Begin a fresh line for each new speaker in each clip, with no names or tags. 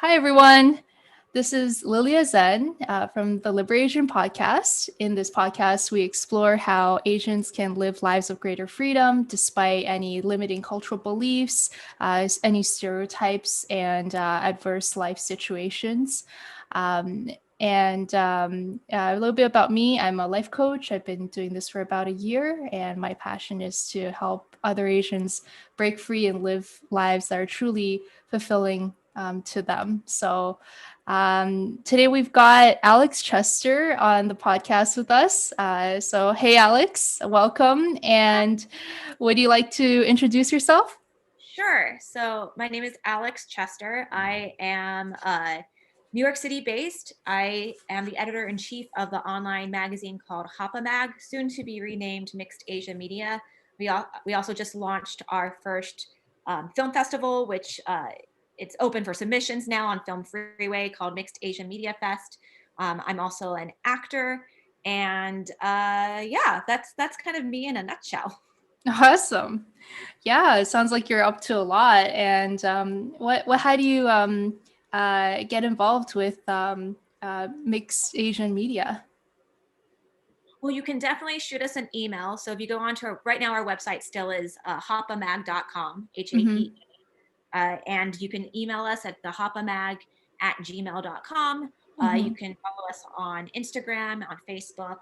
Hi, everyone. This is LiberAsian from the LiberAsian Podcast. In this podcast, we explore how Asians can live lives of greater freedom despite any limiting cultural beliefs, any stereotypes, and adverse life situations. Um, a little bit about me, I'm a life coach. I've been doing this for about a year, and my passion is to help other Asians break free and live lives that are truly fulfilling to them. So today we've got Alex Chester on the podcast with us. Hey, Alex, welcome. And would you like to introduce yourself?
Sure. So my name is Alex Chester. I am New York City based. I am the editor in chief of the online magazine called Hapa Mag, soon to be renamed Mixed Asia Media. We also just launched our first film festival, which it's open for submissions now on Film Freeway, called Mixed Asia Media Fest. I'm also an actor, and that's kind of me in a nutshell.
Awesome. Yeah, it sounds like you're up to a lot. And how do you get involved with mixed Asian media?
Well, you can definitely shoot us an email. So if you go on to right now, our website still is hapamag.com,
Mm-hmm.
HAP. And you can email us at thehapamag@gmail.com.
Mm-hmm.
You can follow us on Instagram, on Facebook.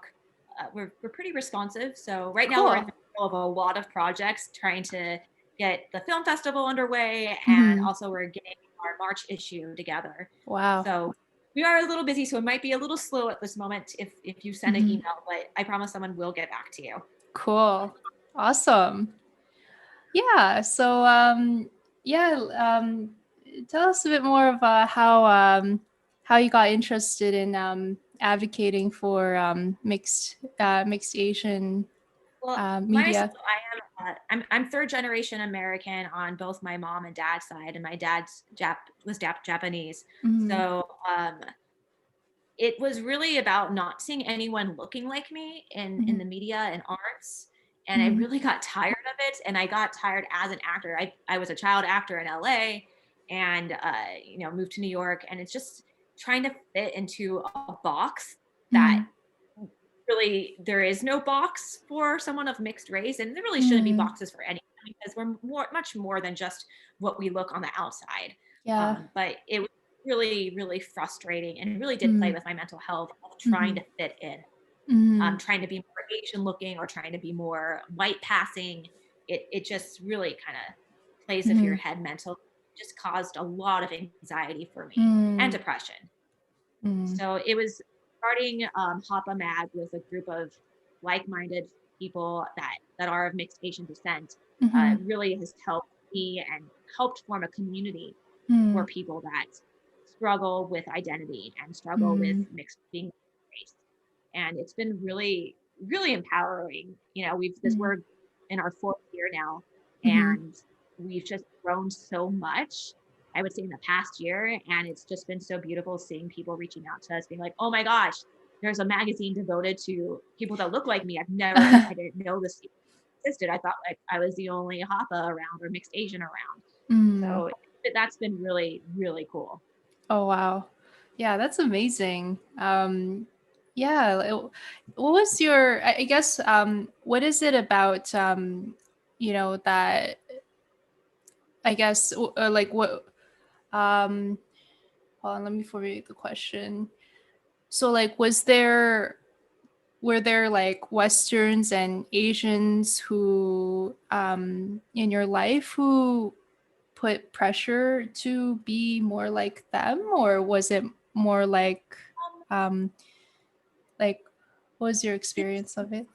We're pretty responsive. So right now we're in
Cool.
the middle of a lot of projects trying to get the film festival underway, and
Mm-hmm.
also we're getting our March issue together.
Wow.
So we are a little busy, so it might be a little slow at this moment if you send an
Mm-hmm.
email, but I promise someone will get back to you.
Cool. Awesome. Yeah. Yeah, tell us a bit more of how you got interested in advocating for mixed Asian
Well,
media.
I'm third generation American on both my mom and dad's side, and my dad's Japanese.
Mm-hmm.
So it was really about not seeing anyone looking like me in
Mm-hmm.
the media and arts, and I
Mm-hmm.
really got tired of it. And I got tired as an actor. I was a child actor in LA, and moved to New York, and it's just trying to fit into a box that really there is no box for someone of mixed race, and there really shouldn't be
Mm-hmm.
boxes for anyone because we're much more than just what we look on the outside.
Yeah.
But it was really, really frustrating, and really did play
Mm-hmm.
with my mental health of trying
Mm-hmm.
to fit in,
Mm-hmm.
trying to be more Asian looking or trying to be more white passing. It just really kind of plays with your head mental. Just caused a lot of anxiety for me and
Mm-hmm.
depression.
Mm-hmm.
So it was starting Hapa Mag with a group of like-minded people that are of mixed Asian descent.
Mm-hmm.
Really has helped me and helped form a community
Mm-hmm.
for people that struggle with identity and struggle with
Mm-hmm.
mixed being race. And it's been really, really empowering. We're in our fourth year now,
Mm-hmm.
and we've just grown so much, I would say, in the past year. And it's just been so beautiful seeing people reaching out to us, being like, oh my gosh, there's a magazine devoted to people that look like me. I didn't know this existed. I thought like I was the only Hapa around or mixed Asian around.
Mm-hmm.
So that's been really, really cool.
Oh, wow. Yeah, that's amazing. Yeah, what was your, I guess, what is it about, that, I guess, like what, um, hold on, let me formulate the question. So, like, were there like Westerns and Asians who, in your life who put pressure to be more like them, or was it more
Um,
um like what was your
it's
experience of it?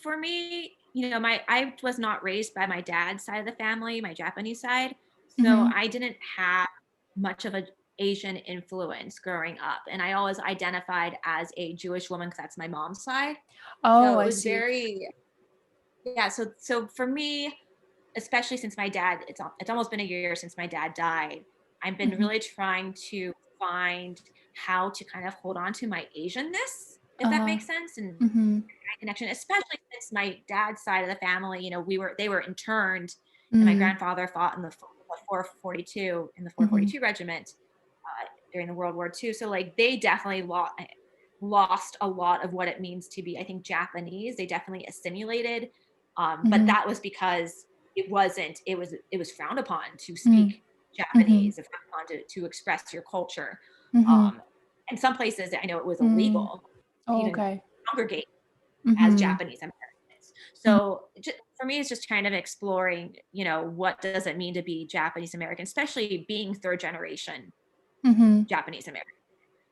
For me, I was not raised by my dad's side of the family, my Japanese side, so
Mm-hmm.
I didn't have much of a Asian influence growing up, and I always identified as a Jewish woman because that's my mom's side.
Oh,
So it
I
was
see.
very, yeah. So for me, especially since my dad, it's almost been a year since my dad died. I've been
Mm-hmm.
really trying to find how to kind of hold on to my Asianness, if that
Uh-huh.
makes sense, and
Mm-hmm.
connection, especially since my dad's side of the family, they were interned, and my
Mm-hmm.
grandfather fought in the the 442 in the
Mm-hmm.
442 regiment during the World War II. So like they definitely lost a lot of what it means to be, I think, Japanese. They definitely assimilated, but that was because it was frowned upon to speak
Mm-hmm.
Japanese, frowned upon to express your culture.
Mm-hmm.
In some places, I know it was
Mm.
illegal to
Oh,
even
okay.
congregate as
Mm-hmm.
Japanese Americans. So for me, it's just kind of exploring, what does it mean to be Japanese American, especially being third generation
Mm-hmm.
Japanese American.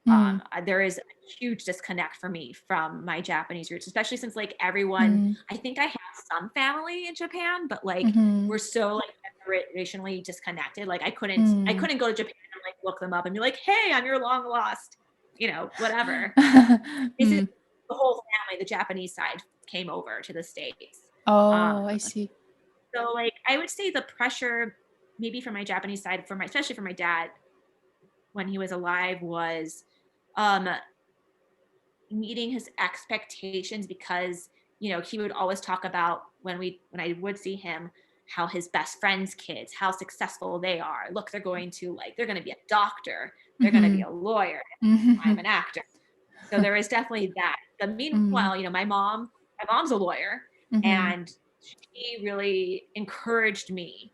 Mm-hmm.
There is a huge disconnect for me from my Japanese roots, especially since like everyone,
Mm-hmm.
I think I have some family in Japan, but like
Mm-hmm.
we're so like generationally disconnected. Like I couldn't
Mm.
go to Japan and like look them up and be like, hey, I'm your long lost, whatever. This is
Mm.
the whole family, the Japanese side came over to the States.
Oh, I
Um,
see.
so like I would say the pressure maybe from my Japanese side, especially for my dad when he was alive, was um meeting his expectations, because he would always talk about when I would see him, how his best friends' kids, how successful they are. Look, they're going to be a doctor, they're going to be
Mm-hmm.
a lawyer, I'm
Mm-hmm.
an actor. So there is definitely that. But
Mm.
meanwhile, my mom's a lawyer,
Mm-hmm.
and she really encouraged me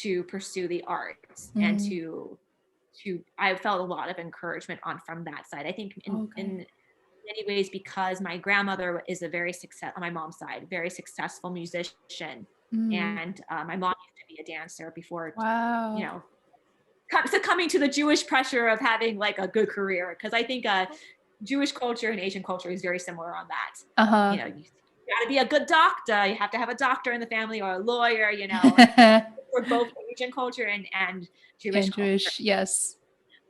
to pursue the arts, and
Mm.
I felt a lot of encouragement on from that side. I think
Okay.
in many ways, because my grandmother is on my mom's side, very successful musician,
Mm.
and my mom used to be a dancer before, you
Wow.
know, succumbing to the Jewish pressure of having like a good career. Because I think Jewish culture and Asian culture is very similar on that.
Uh-huh.
You got to be a good doctor. You have to have a doctor in the family, or a lawyer. And for both Asian culture and Jewish
And
culture.
Jewish, yes.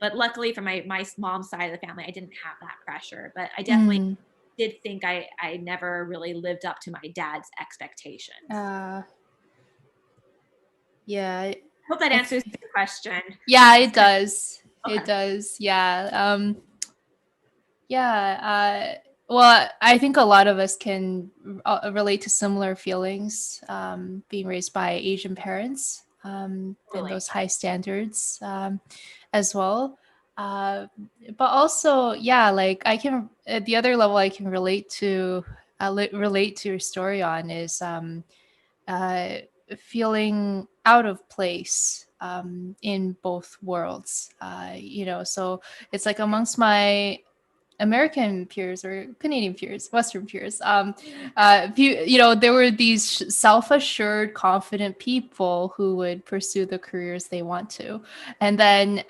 But luckily for my mom's side of the family, I didn't have that pressure. But I definitely
Mm.
did think I never really lived up to my dad's expectations.
Uh, yeah.
Hope that
I
answers
th-
your question.
yeah,
It's
it
kind
does.
of
It
okay.
does. Yeah. Yeah. Well, I think a lot of us can relate to similar feelings being raised by Asian parents and
Totally.
those high standards as well. Uh, but also, yeah, like I can, at the other level, I can relate to your story on is uh, feeling out of place in both worlds. So it's like amongst my American peers or Canadian peers, Western peers, there were these self-assured, confident people who would pursue the careers they want to, and then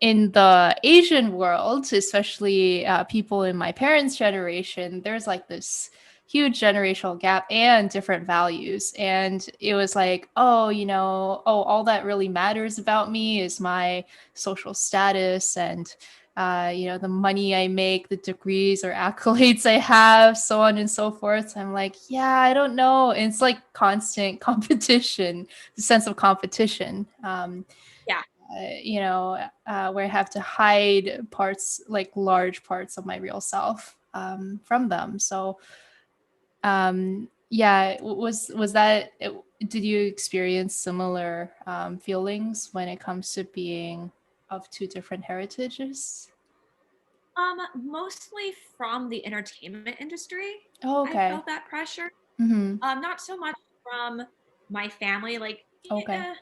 in the Asian world, especially people in my parents' generation, there's like this huge generational gap and different values. And it was like, all that really matters about me is my social status and, the money I make, the degrees or accolades I have, so on and so forth. So I'm like, yeah, I don't know. And it's like constant competition, the sense of competition.
Yeah.
Where I have to hide parts, like large parts of my real self from them. So, yeah, was that? Did you experience similar feelings when it comes to being of two different heritages?
Mostly from the entertainment industry,
Oh,
I
okay.
felt that pressure.
Mm-hmm.
Not so much from my family, like
Okay.
eh,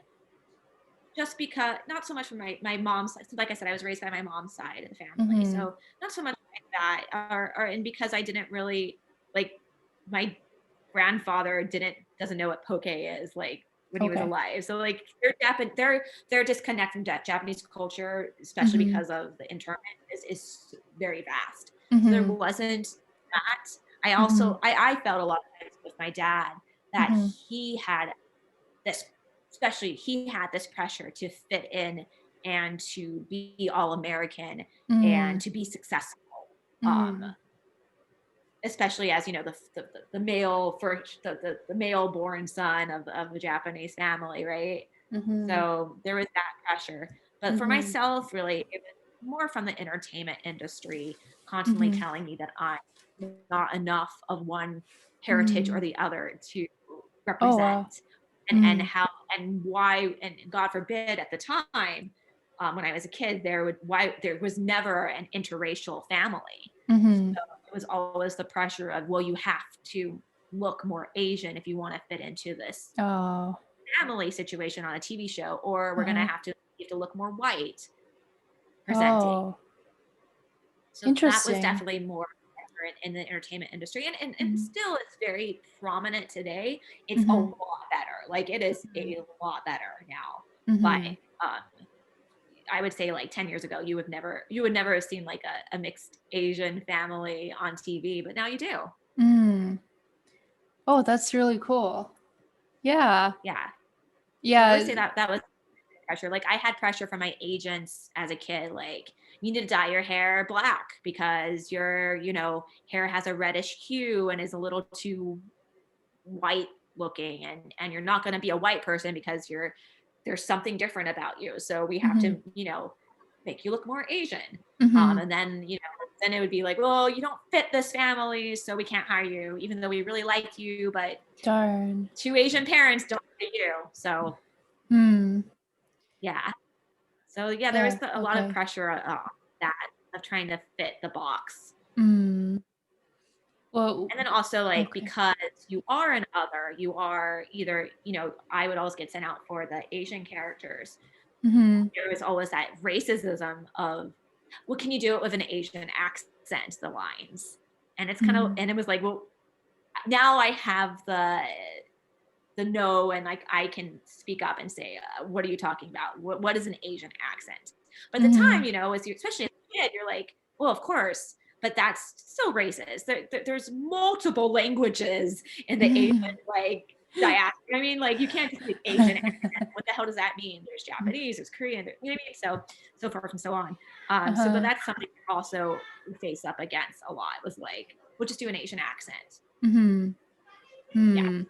just because, not so much from my mom's side. Like I said, I was raised by my mom's side of the family,
Mm-hmm.
so not so much like that, and because I didn't really like, my grandfather doesn't know what poke is, like, when he was
Okay.
alive. So like their disconnect from Japanese culture, especially
Mm-hmm.
because of the internment, is very vast. So there
Mm-hmm.
wasn't that. I
Mm-hmm.
also I felt a lot of times with my dad that
Mm-hmm.
he had this, especially he had this pressure to fit in and to be all American
Mm-hmm.
and to be successful. Um,
Mm-hmm.
especially as the male first, the male born son of a Japanese family, right?
Mm-hmm.
So there was that pressure. But for
Mm-hmm.
myself, really, it was more from the entertainment industry, constantly
Mm-hmm.
telling me that I'm not enough of one heritage
Mm-hmm.
or the other to
Oh, wow.
represent, and
Mm.
how and why, and God forbid at the time, when I was a kid, there was never an interracial family.
Mm-hmm.
So it was always the pressure of, well, you have to look more Asian if you want to fit into this
Oh.
family situation on a TV show, or we're going to
Uh-huh.
have to look more white presenting.
Oh.
So that was
Interesting.
definitely more different in the entertainment industry, and
Mm-hmm.
still it's very prominent today. It's a
Mm-hmm.
lot better. Like it is a lot better now. But
Mm-hmm.
I would say like 10 years ago, you would never have seen like a mixed Asian family on TV, but now you do.
Mm. Oh, that's really cool. Yeah.
Yeah. So I would
Yeah.
say that was pressure. Like I had pressure from my agents as a kid, like you need to dye your hair black because your, hair has a reddish hue and is a little too white looking, and you're not going to be a white person because there's something different about you. So we have
Mm-hmm.
to, make you look more Asian.
Mm-hmm.
And then, then it would be like, well, you don't fit this family, so we can't hire you, even though we really like you, but
Darn.
2 Asian parents don't fit you. So
Hmm.
yeah. So yeah, there was
Yeah.
a lot of
Okay.
pressure that of trying to fit the box.
Hmm. Well,
And then also like
okay.
because you are an other, you are either, I would always get sent out for the Asian characters.
Mm-hmm.
There was always that racism of, well, can you do it with an Asian accent, the lines? And it's kind of,
Mm-hmm.
and it was like, well, now I have the no, and like I can speak up and say, what are you talking about? What is an Asian accent? But at the
Mm-hmm.
time, as you, especially as a kid, you're like, well, of course, but that's still racist. There's multiple languages in the Asian like diaspora. I mean, like you can't just speak Asian accent. What the hell does that mean? There's Japanese, there's Korean, you know what I mean? So forth and so on. But
Uh-huh.
that's something also we face up against a lot. Was like, we'll just do an Asian accent.
Mm-hmm.
Yeah.
Hmm.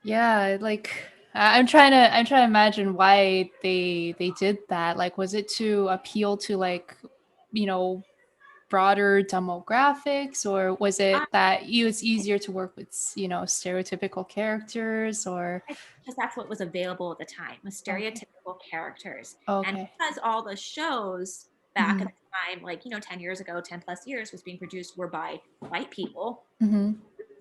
Yeah, like I'm trying to imagine why they did that. Like, was it to appeal to like, you know, broader demographics, or was it that it's easier to work with, stereotypical characters, or
Because that's what was available at the time, was
okay.
stereotypical characters. And
Okay.
because all the shows back
Mm-hmm.
at the time, like, 10 years ago, 10 plus years was being produced were by white people,
Mm-hmm.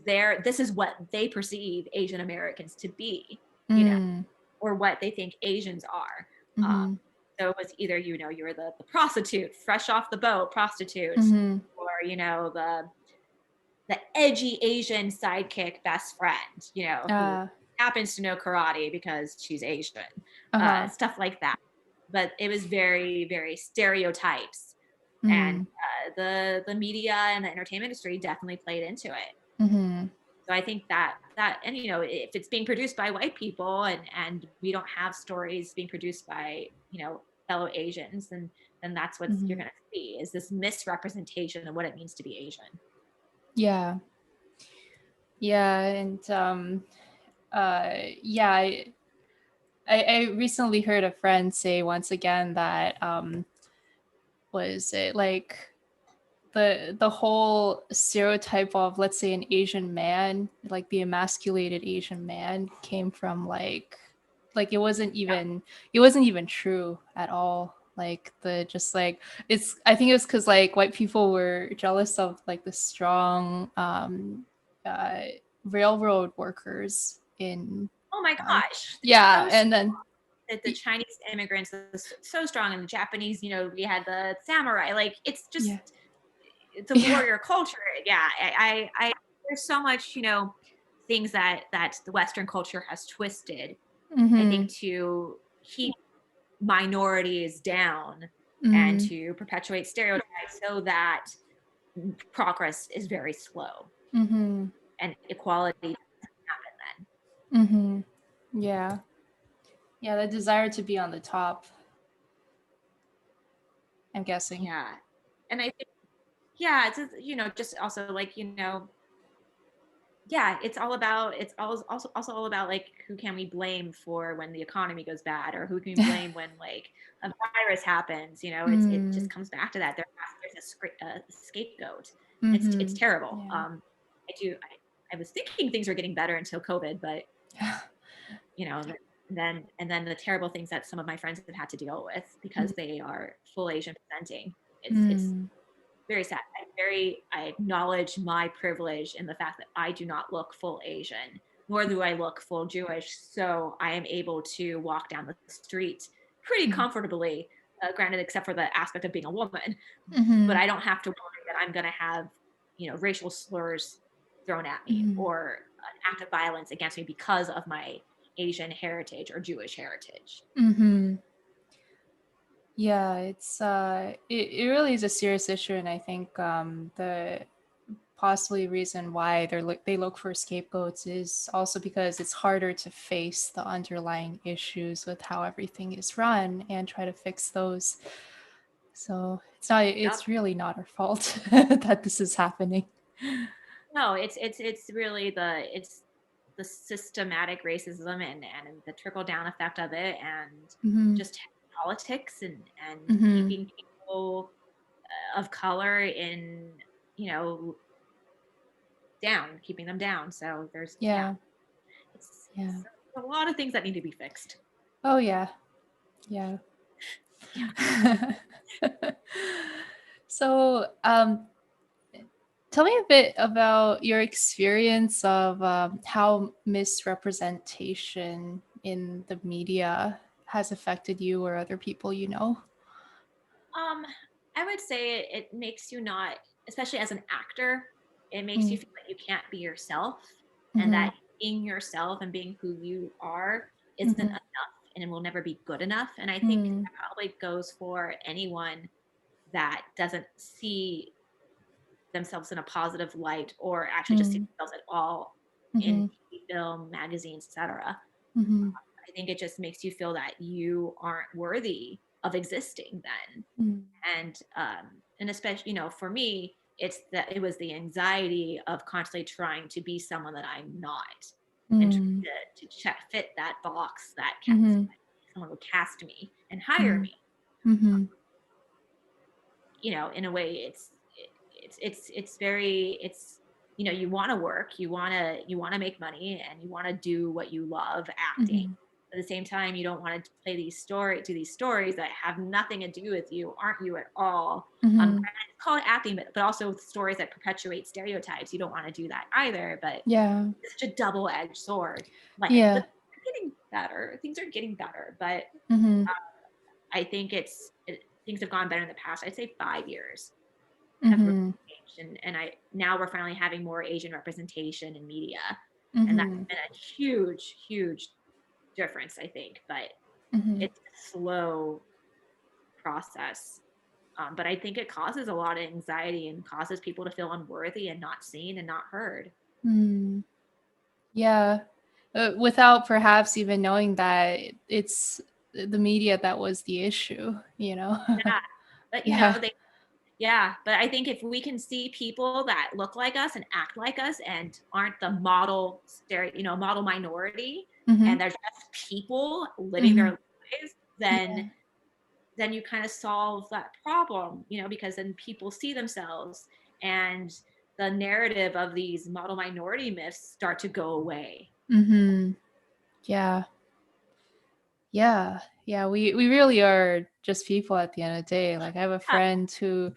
this is what they perceive Asian Americans to be,
Mm.
or what they think Asians are. Um,
Mm-hmm.
so it was either, you were the prostitute, fresh off the boat prostitute,
Mm-hmm.
or, the edgy Asian sidekick best friend, who happens to know karate because she's Asian,
Uh-huh.
stuff like that. But it was very, very stereotypes, and
Mm.
the media and the entertainment industry definitely played into it.
Mm-hmm.
So I think that and if it's being produced by white people, and we don't have stories being produced by fellow Asians, then that's what
Mm-hmm.
you're going to see, is this misrepresentation of what it means to be Asian.
Yeah. Yeah, and yeah, I recently heard a friend say once again that was it like the whole stereotype of, let's say, an Asian man, like the emasculated Asian man, came from like it wasn't even true at all. Like the just like it's I think it was because like white people were jealous of like the strong uh railroad workers in
Oh my
um
gosh,
yeah,
so
and then
that the Chinese immigrants was so strong, and the Japanese, we had the samurai. Like
yeah.
it's a
Yeah.
warrior culture. Yeah, I there's so much, things that the Western culture has twisted, I
Mm-hmm.
think, to keep minorities down and
Mm-hmm.
to perpetuate stereotypes, so that progress is very slow
Mm-hmm.
and equality doesn't happen
Mm-hmm. Yeah. Yeah, the desire to be on the top, I'm
then.
guessing.
Yeah, and I think, yeah, it's just, just also like, yeah, it's also all about like, who can we blame for when the economy goes bad, or who can we blame when like a virus happens. It
Mm.
just comes back to that. There's a scapegoat. It's
Mm-hmm.
terrible.
Yeah.
I was thinking things were getting better until COVID, but And then the terrible things that some of my friends have had to deal with because they are full Asian presenting. It's very sad. I acknowledge my privilege in the fact that I do not look full Asian, nor do I look full Jewish. So I am able to walk down the street pretty comfortably, granted, except for the aspect of being a woman. But I don't have to worry that I'm going to have, racial slurs thrown at me or an act of violence against me because of my Asian heritage or Jewish heritage.
Yeah, it really is a serious issue, and I think the possibly reason why they look for scapegoats is also because it's harder to face the underlying issues with how everything is run and try to fix those. So it's really not our fault that this is happening.
No, it's really the systematic racism and the trickle down effect of it, and just politics and keeping people of color in, down, keeping them down. So there's it's a lot of things that need to be fixed.
Oh yeah. So tell me a bit about your experience of how misrepresentation in the media has affected you or other people you know.
I would say it makes you not, especially as an actor, it makes you feel that you can't be yourself, and that being yourself and being who you are isn't enough and it will never be good enough. And I think that probably goes for anyone that doesn't see themselves in a positive light or actually just see themselves at all in TV, film, magazines, etc. I think it just makes you feel that you aren't worthy of existing then. And especially, for me, it was the anxiety of constantly trying to be someone that I'm not, and trying to fit that box that someone would cast me and hire me. In a way, it's very, you want to work, you want to make money, and you want to do what you love, acting. At the same time, you don't want to play these stories that have nothing to do with you, aren't you at all. It's called acting, but also stories that perpetuate stereotypes. You don't want to do that either. But it's such a double-edged sword. But they're getting better. Things are getting better, but I think things have gone better in the past. I'd say 5 years have really changed, and now we're finally having more Asian representation in media, and that's been a huge difference, I think. But it's a slow process, but I think it causes a lot of anxiety and causes people to feel unworthy and not seen and not heard.
Without perhaps even knowing that it's the media that was the issue.
But but I think if we can see people that look like us and act like us and aren't the model model minority, and they're just people living their lives, then you kind of solve that problem, because then people see themselves, and the narrative of these model minority myths start to go away.
We really are just people at the end of the day. Like, I have a friend who,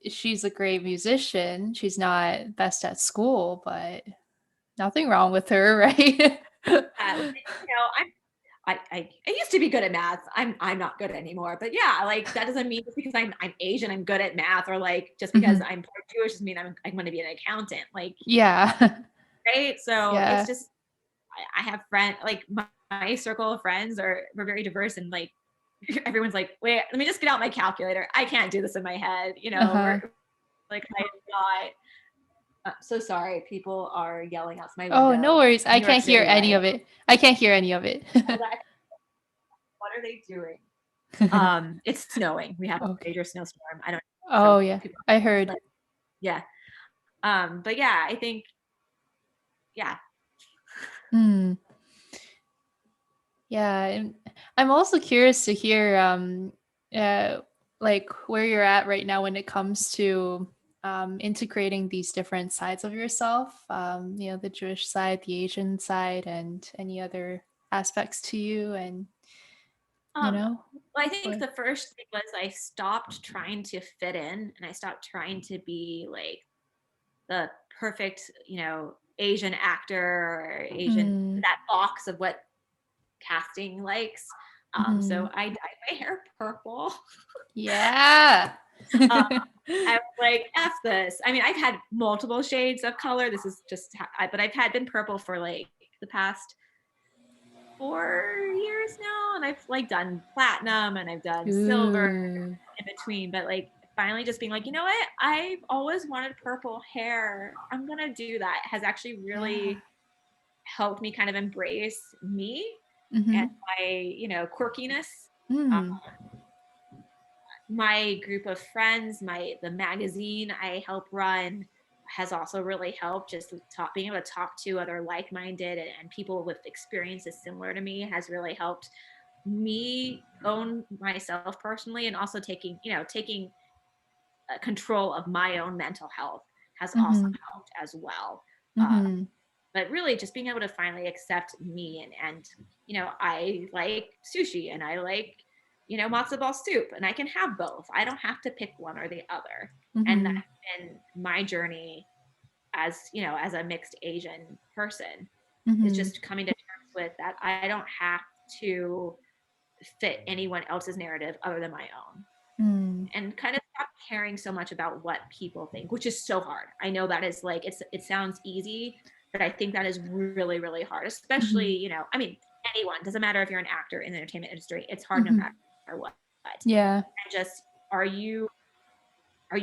she's a great musician. She's not best at school, but nothing wrong with her, right?
I used to be good at math. I'm not good anymore. But like, that doesn't mean just because I'm Asian I'm good at math, or like just because I'm part Jewish doesn't mean I'm going to be an accountant. Like, right? So it's just, I have friends, like my circle of friends we're very diverse, and like everyone's like, wait, let me just get out my calculator. I can't do this in my head. We're like, I'm so sorry. People are yelling out my window.
Oh, no worries. I can't hear any of it. What
are they doing? It's snowing. We have a major snowstorm. I don't know.
Oh, yeah. I heard.
Yeah. But yeah, I think, yeah.
Yeah. And I'm also curious to hear like where you're at right now when it comes to integrating these different sides of yourself, the Jewish side, the Asian side, and any other aspects to you, and
Well, I think
what?
the first thing was I stopped trying to fit in, and I stopped trying to be like the perfect, Asian actor or Asian,
Mm,
that box of what casting likes.
mm-hmm.
So I dyed my hair purple.
Yeah.
um, I was like, F this. I mean, I've had multiple shades of color. This is just, but I've been purple for like the past 4 years now. And I've like done platinum and I've done silver
Ooh.
in between. But like finally just being like, you know what? I've always wanted purple hair. I'm going to do that. Has actually
Yeah.
really helped me kind of embrace me and
Mm-hmm.
my, quirkiness. Um,
Mm.
my group of friends, the magazine I help run has also really helped. Just being able to talk to other like-minded and people with experiences similar to me has really helped me own myself personally, and also taking control of my own mental health has also
Mm-hmm.
helped as well.
Mm-hmm.
But really just being able to finally accept me, and I like sushi and I like matzo ball soup, and I can have both. I don't have to pick one or the other. And
Mm-hmm.
that's been my journey as a mixed Asian person, is
Mm-hmm.
just coming to terms with that I don't have to fit anyone else's narrative other than my own,
Mm.
and kind of stop caring so much about what people think, which is so hard. I know that is like, it sounds easy, but I think that is really, really hard, especially,
Mm-hmm.
I mean, anyone, doesn't matter if you're an actor in the entertainment industry, it's hard no
Mm-hmm.
matter what.
Yeah.
And just, are you a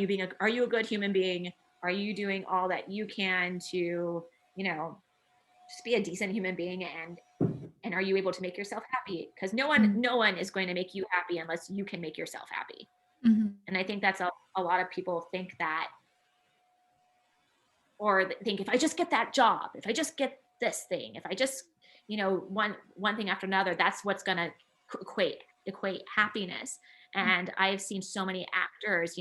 good human being? Are you doing all that you can to, just be a decent human being, and are you able to make yourself happy? Because no one is going to make you happy unless you can make yourself happy.
Mm-hmm.
And I think that's a lot of people think that, or think, if I just get that job, if I just get this thing, if I just, one thing after another, that's what's going to equate happiness. And I've seen so many actors,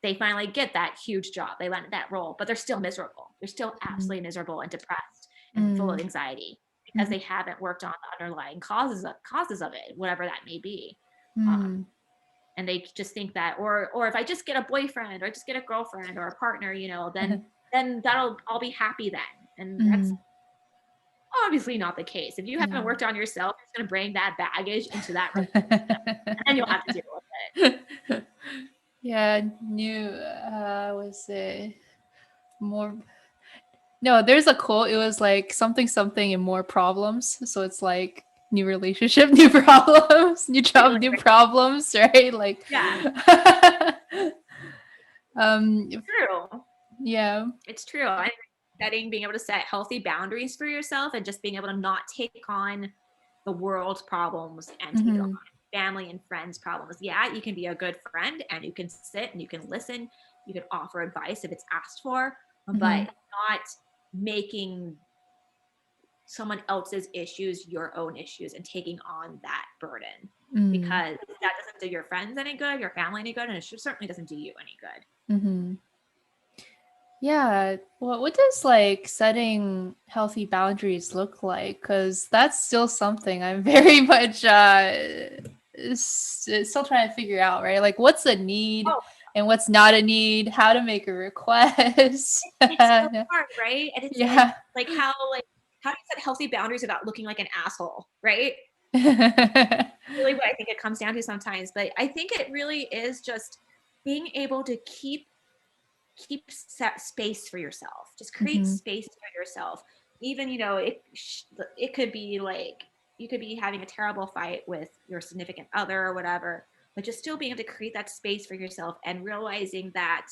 they finally get that huge job, they land that role, but they're still miserable. They're still absolutely miserable and depressed and full of
Mm-hmm.
anxiety, because they haven't worked on the underlying causes of it, whatever that may be. Um,
Mm-hmm.
and they just think that, or if I just get a boyfriend or I just get a girlfriend or a partner, then I'll be happy then. And that's
Mm-hmm.
obviously not the case. If you haven't
Yeah.
worked on yourself, it's going to bring that baggage into that relationship, and then you'll have to deal with it.
Yeah, new was it more no, there's a quote. It was like something something and more problems. So it's like new relationship, new problems, new job,
Totally
new
right.
problems, right? Like
Yeah,
if-
true.
yeah.
It's true. Being able to set healthy boundaries for yourself, and just being able to not take on the world's problems and take on
Mm-hmm.
family and friends' problems. Yeah, you can be a good friend and you can sit and you can listen. You can offer advice if it's asked for,
Mm-hmm.
but not making someone else's issues your own issues and taking on that burden,
Mm-hmm.
because that doesn't do your friends any good, your family any good, and it certainly doesn't do you any good.
Mm-hmm. Yeah. What does like setting healthy boundaries look like? Because that's still something I'm very much still trying to figure out, right? Like what's a need
Oh,
and what's not a need, how to make a request.
it's so hard, right? And it's
Yeah.
how do you set healthy boundaries without looking like an asshole, right? Really what I think it comes down to sometimes. But I think it really is just being able to set space for yourself. Just create
Mhm.
space for yourself. Even, it could be like, you could be having a terrible fight with your significant other or whatever, but just still being able to create that space for yourself and realizing that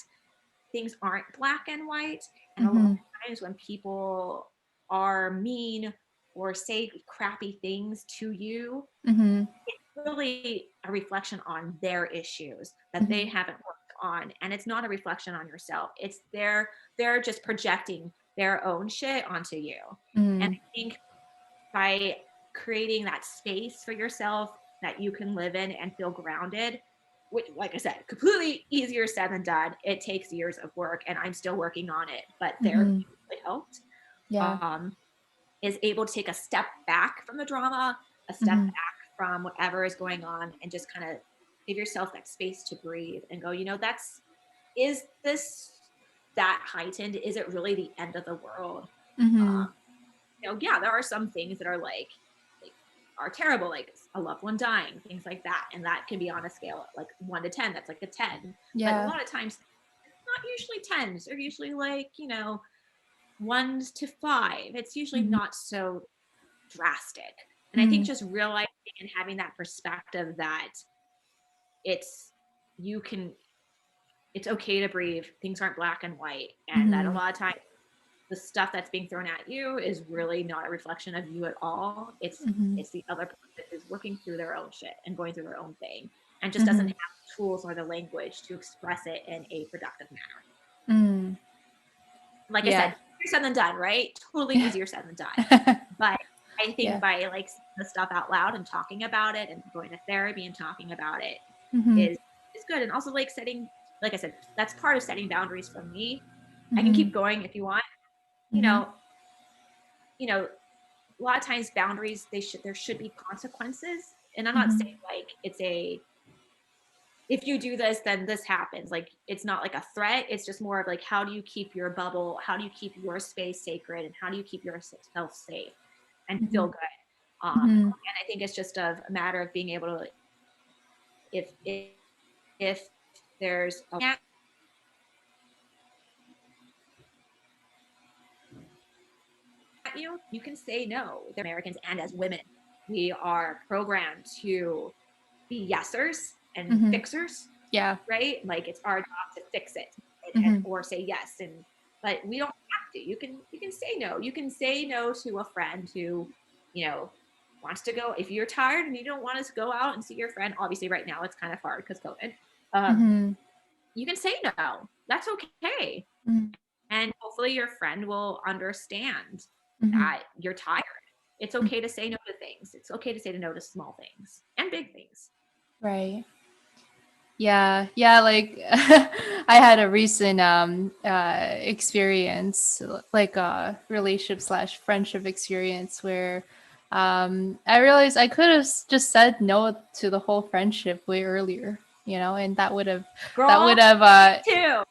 things aren't black and white. And a lot
Mhm.
of times when people are mean or say crappy things to you,
Mhm.
really a reflection on their issues that they
Mhm.
haven't worked on, and it's not a reflection on yourself. It's they're just projecting their own shit onto you. And
Mhm.
I think by creating that space for yourself that you can live in and feel grounded, which, like I said, completely easier said than done. It takes years of work, and I'm still working on it, but therapy really helped.
Yeah.
Is able to take a step back from the drama, a step back from whatever is going on, and just kind of give yourself that space to breathe and go, is this that heightened? Is it really the end of the world? Yeah, there are some things that are like are terrible, like a loved one dying, things like that, and that can be on a scale of like 1 to 10. That's like a 10.
Yeah.
But a lot of times, it's not usually 10s. They're usually like 1 to 5. It's usually not so drastic. And I think just realizing and having that perspective that it's okay to breathe. Things aren't black and white, and that a lot of times the stuff that's being thrown at you is really not a reflection of you at all. It's the other person who's working through their own shit and going through their own thing, and just doesn't have the tools or the language to express it in a productive manner. Like I said, easier said than done, right? Totally easier said than done. But I think by like saying the stuff out loud and talking about it and going to therapy and talking about it is good. And also like I said, that's part of setting boundaries for me. I can keep going if you want. A lot of times boundaries, there should be consequences. And I'm not saying like if you do this, then this happens. Like, it's not like a threat. It's just more of like, how do you keep your bubble? How do you keep your space sacred? And how do you keep yourself safe and feel good? And I think it's just a matter of being able to, if there's you can say no. They're Americans, and as women, we are programmed to be yesers and fixers.
Yeah.
Right? Like, it's our job to fix it or say yes. But we don't have to. You can say no. You can say no to a friend who, wants to go. If you're tired and you don't want to go out and see your friend, obviously right now it's kind of hard because COVID. You can say no. That's okay. And hopefully your friend will understand that you're tired. It's okay to say no to things. It's okay to say no to small things and big things.
Right. Yeah. Like I had a recent experience, like a relationship / friendship experience where I realized I could have just said no to the whole friendship way earlier, and that would have
too.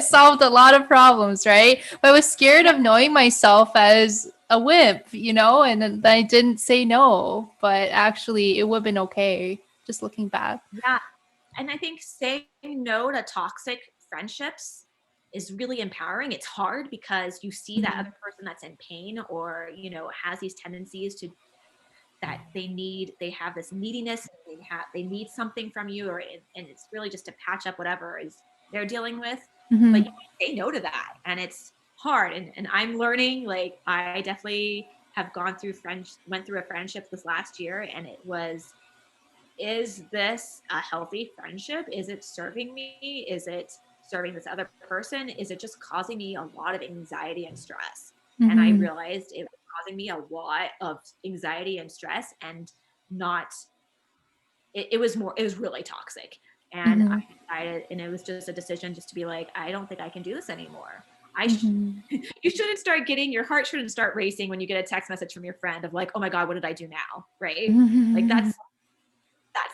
solved a lot of problems, right? But I was scared of knowing myself as a wimp, and then I didn't say no, but actually it would have been okay just looking back.
Yeah. And I think saying no to toxic friendships is really empowering. It's hard because you see that other person that's in pain or, has these tendencies to that they have this neediness, they need something from you, and it's really just to patch up whatever is they're dealing with. But you say no to that, and it's hard. And I'm learning, like, I definitely have went through a friendship this last year, and it was, is this a healthy friendship? Is it serving me? Is it serving this other person? Is it just causing me a lot of anxiety and stress? And I realized it was causing me a lot of anxiety and stress, and it was really toxic. And I decided, and it was just a decision just to be like, I don't think I can do this anymore. You shouldn't your heart shouldn't start racing when you get a text message from your friend of like, oh my God, what did I do now? Right? Like, that's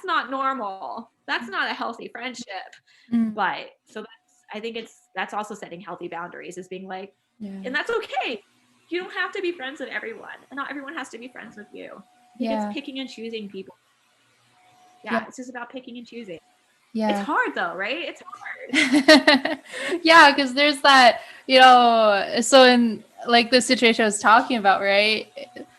not normal. That's not a healthy friendship. But so I think that's also setting healthy boundaries, is being like, and that's okay. You don't have to be friends with everyone, and not everyone has to be friends with you. It's picking and choosing people. It's just about picking and choosing. It's hard though, right? It's hard.
Yeah, because there's that, so in like the situation I was talking about, right?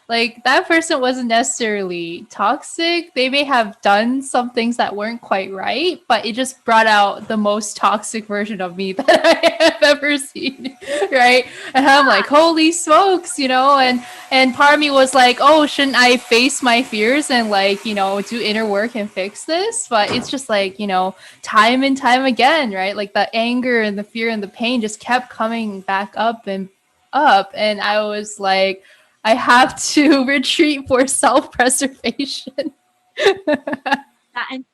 Like, that person wasn't necessarily toxic. They may have done some things that weren't quite right, but it just brought out the most toxic version of me that I have ever seen, right? And I'm like, holy smokes, and part of me was like, oh, shouldn't I face my fears and like, do inner work and fix this? But it's just like, time and time again, right? Like, the anger and the fear and the pain just kept coming back up and up. And I was like, I have to retreat for self-preservation.
And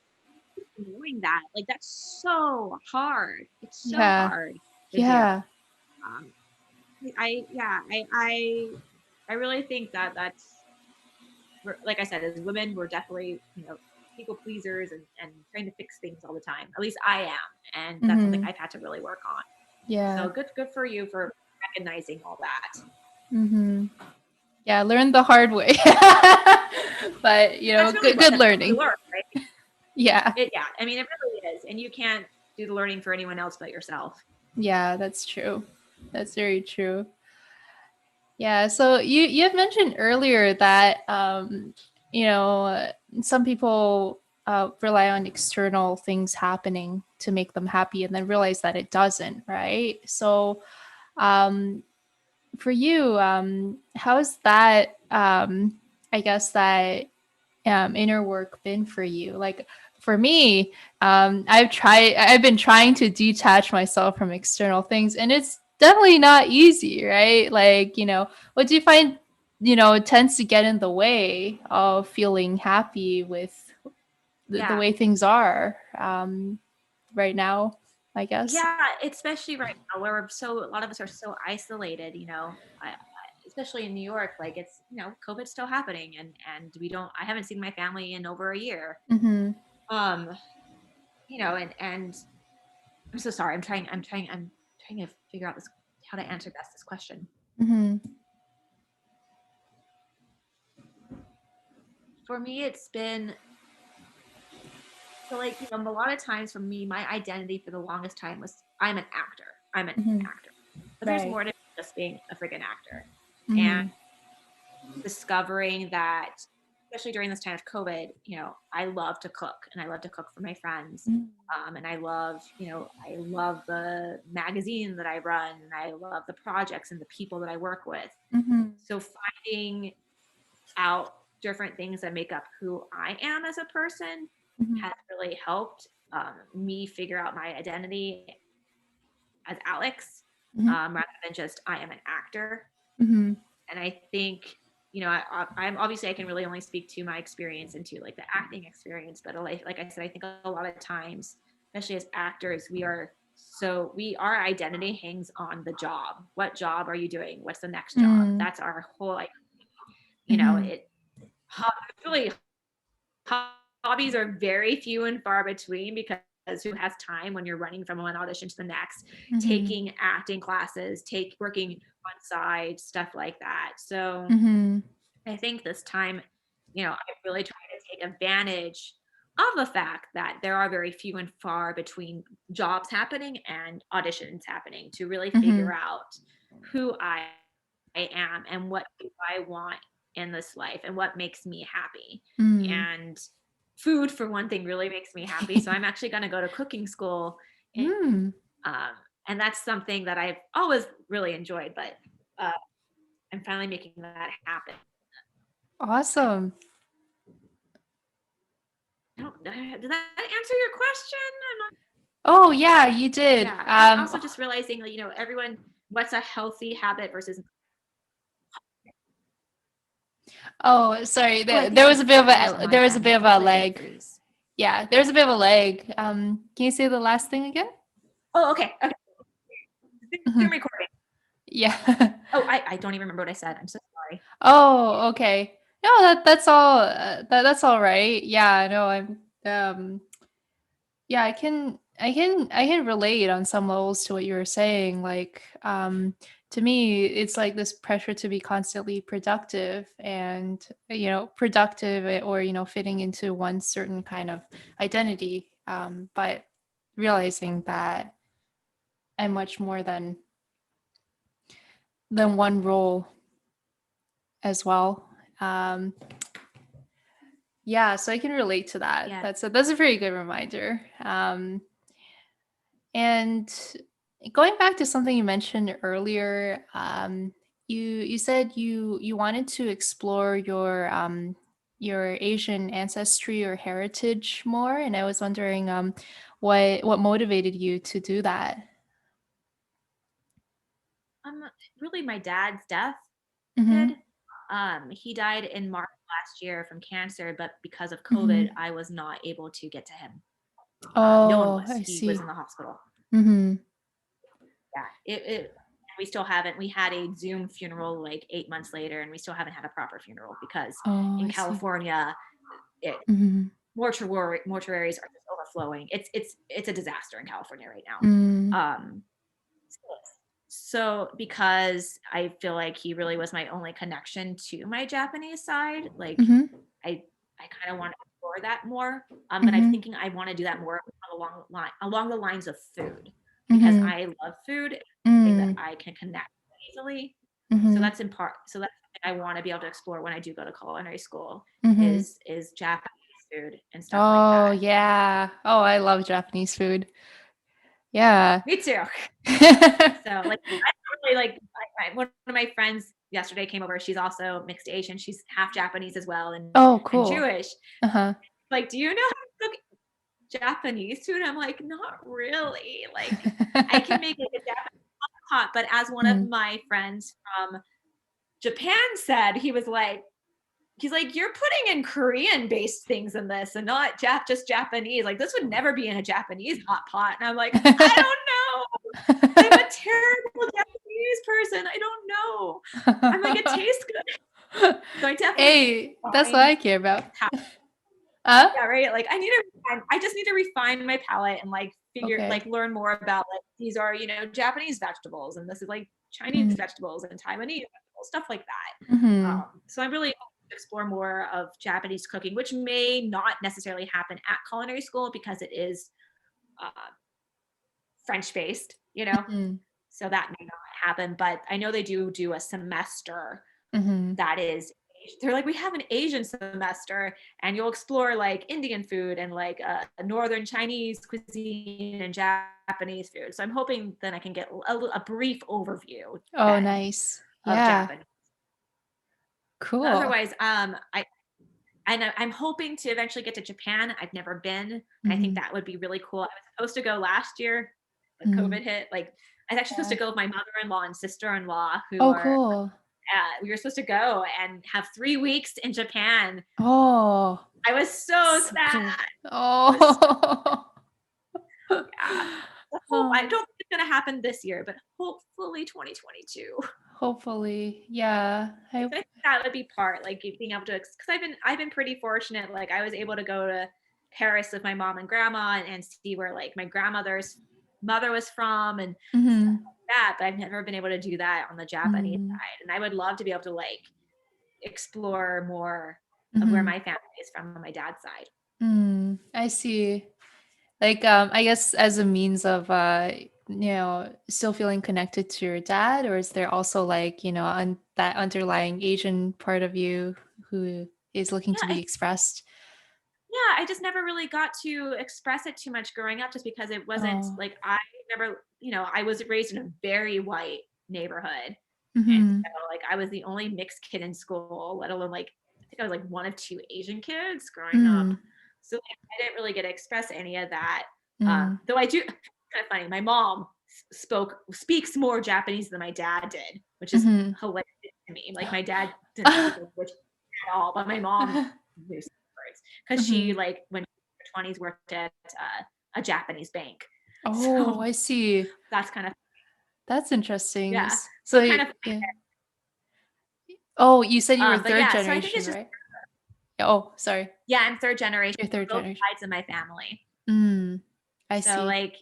doing that. Like, that's so hard. It's so
Yeah.
hard to do.
Yeah.
Um, I really think that like I said, as women, we're definitely, people pleasers and trying to fix things all the time. At least I am. And that's something
Mm-hmm.
I've had to really work on.
Yeah.
So good for you for recognizing all that.
Mm-hmm. Yeah, learn the hard way. But
That's really
good
that's
learning.
learn, right?
Yeah.
Yeah. I mean, it really is. And you can't do the learning for anyone else but yourself.
Yeah, that's true. That's very true. Yeah, so you had mentioned earlier that some people rely on external things happening to make them happy and then realize that it doesn't, right? So um for you, how's that I guess that inner work been for you? Like for me, I've been trying to detach myself from external things, and it's definitely not easy, right? Like, what do you find, tends to get in the way of feeling happy with the
Yeah.
way things are right now, I guess?
Yeah, especially right now where a lot of us are so isolated, especially in New York, like it's, COVID's still happening and I haven't seen my family in over a year.
Mm-hmm.
Um, and I'm so sorry. I'm trying to figure out how to answer this question.
Mm-hmm.
For me, it's been so like, a lot of times for me, my identity for the longest time was I'm an actor. I'm an
Mm-hmm.
actor. But there's
Right.
more to just being a freaking actor. And
Mm-hmm.
discovering that, especially during this time of COVID, I love to cook and I love to cook for my friends. And I love the magazine that I run and I love the projects and the people that I work with.
Mm-hmm.
So finding out different things that make up who I am as a person
Mm-hmm.
has really helped me figure out my identity as Alex,
Mm-hmm.
rather than just I am an actor.
Mm-hmm.
And I think, I'm obviously I can really only speak to my experience and to like the acting experience, but like I said, I think a lot of times, especially as actors, our identity hangs on the job. What job are you doing? What's the next job?
Mm-hmm.
That's our whole, like,
Mm-hmm.
really hobbies are very few and far between because who has time when you're running from one audition to the next,
Mm-hmm.
taking acting classes, working on side, stuff like that. So
Mm-hmm.
I think this time, I really try to take advantage of the fact that there are very few and far between jobs happening and auditions happening to really
Mm-hmm.
figure out who I am and what do I want in this life and what makes me happy.
Mm.
And food, for one thing, really makes me happy. So I'm actually going to go to cooking school. And,
Mm.
um, and that's something that I've always really enjoyed, but uh, I'm finally making that happen.
Awesome.
Did that answer your question?
Oh yeah, you did.
Yeah. And also just realizing that, everyone, what's a healthy habit versus.
Oh, sorry.
Oh, I
There,
think
there
my
was a bit of
signal's on
a
my
there was a
end.
bit of a
Hopefully it didn't
lag.
freeze.
Yeah, there's a bit of a lag. Can you say the last thing again?
Oh, okay. Okay. Zoom
Mhm.
recording.
Yeah.
Oh, I don't even remember what I said. I'm so sorry.
Oh, okay. No, that's all. That's all right. Yeah, no, I'm. Yeah, I can relate on some levels to what you were saying. Like, to me, it's like this pressure to be constantly productive and productive or fitting into one certain kind of identity. But realizing that I'm much more than one role as well. Um, yeah, so I can relate to that.
Yeah.
That's a very good reminder. And going back to something you mentioned earlier, you said you wanted to explore your Asian ancestry or heritage more, and I was wondering what motivated you to do that.
Um, Really my dad's death
Mm-hmm.
did. He died in March last year from cancer, but because of COVID,
Mm-hmm.
I was not able to get to him. No one
Oh,
was.
I
He was
see.
in the hospital.
Mm-hmm.
Yeah, we still haven't. We had a Zoom funeral like 8 months later, and we still haven't had a proper funeral because
Oh,
in
I see.
California, it,
Mm-hmm.
mortuaries are just overflowing. It's a disaster in California right now.
Mm-hmm.
Um, so because I feel like he really was my only connection to my Japanese side, like
Mm-hmm.
I I kind of want to explore that more. But I'm
Mm-hmm.
thinking I want to do that more along the lines of food because
Mm-hmm.
I love food, it's something that
Mm-hmm.
I can connect with easily. So
Mm-hmm.
that's in part. So that's something I want to be able to explore when I do go to culinary school
Mm-hmm.
is Japanese food and stuff like
Oh,
that.
yeah. Oh, I love Japanese food. Yeah.
Me too. So like I really like one of my friends yesterday came over. She's also mixed Asian. She's half Japanese as well
Oh,
and
cool.
Jewish.
Uh-huh.
Like, do you know how to cook Japanese food? I'm like, not really. Like, I can make like a Japanese pot, but as one of
Mm.
my friends from Japan said, he's like, you're putting in Korean-based things in this and not just Japanese. Like, this would never be in a Japanese hot pot. And I'm like, I don't know. I'm a terrible Japanese person. I don't know. I'm like, it tastes good. So I definitely
Hey, that's what
find
I care about.
how,
Huh?
yeah, right. Like I just need to refine my palate and like
Okay.
learn more about like these are, Japanese vegetables and this is like Chinese
Mm.
vegetables and Taiwanese vegetables, stuff like that.
Mm-hmm.
So I'm really hoping to explore more of Japanese cooking, which may not necessarily happen at culinary school because it is uh, French based,
Mm-hmm.
so that may not happen. But I know they do a semester
Mm-hmm.
that is they're like we have an Asian semester and you'll explore like Indian food and like northern Chinese cuisine and Japanese food. So I'm hoping then I can get a brief overview
Oh,
then
nice.
of
Yeah.
Japanese.
Cool.
Otherwise, I'm hoping to eventually get to Japan. I've never been, and I think
Mm-hmm.
that would be really cool. I was supposed to go last year, but
Mm-hmm.
COVID hit. Like I was actually supposed
Yeah.
to go with my mother-in-law and sister-in-law who
Oh,
are
cool.
we were supposed to go and have 3 weeks in Japan.
Oh,
I was so
so
sad.
cool.
I was so,
Oh.
yeah. I don't
Oh,
think it's gonna happen this year, but hopefully 2022.
hopefully. Yeah.
I think that would be part like being able to because I've been pretty fortunate. Like I was able to go to Paris with my mom and grandma and see where like my grandmother's mother was from and stuff
Mm-hmm.
like that. But I've never been able to do that on the Japanese
Mm-hmm.
side, and I would love to be able to like explore more of where
Mm-hmm.
my family is from on my dad's side.
I see. Like, I guess as a means of, still feeling connected to your dad, or is there also like, that underlying Asian part of you who is looking
Yeah,
to be expressed?
I just never really got to express it too much growing up just because it wasn't
Oh.
like I never, I was raised in a very white neighborhood. And
Mm-hmm.
so like I was the only mixed kid in school, let alone like I think I was like one of two Asian kids growing up.
Mm.
So like, I didn't really get to express any of that.
Mm.
Though I do kind of funny. My mom speaks more Japanese than my dad did, which is
Mm-hmm.
hilarious to me. Like my dad didn't speak English at all, but my mom knew some words because she
Mm-hmm.
like when she was in her 20s worked at a Japanese bank.
Oh,
So
I see.
that's kind of
That's interesting.
yeah.
So,
Kind of
yeah. Oh, you said you were
but
third
yeah, so I think
generation,
it's just
right? Oh, sorry.
yeah, I'm third generation,
You're third
both
generation.
sides of my family.
Mm, I
So
see.
like,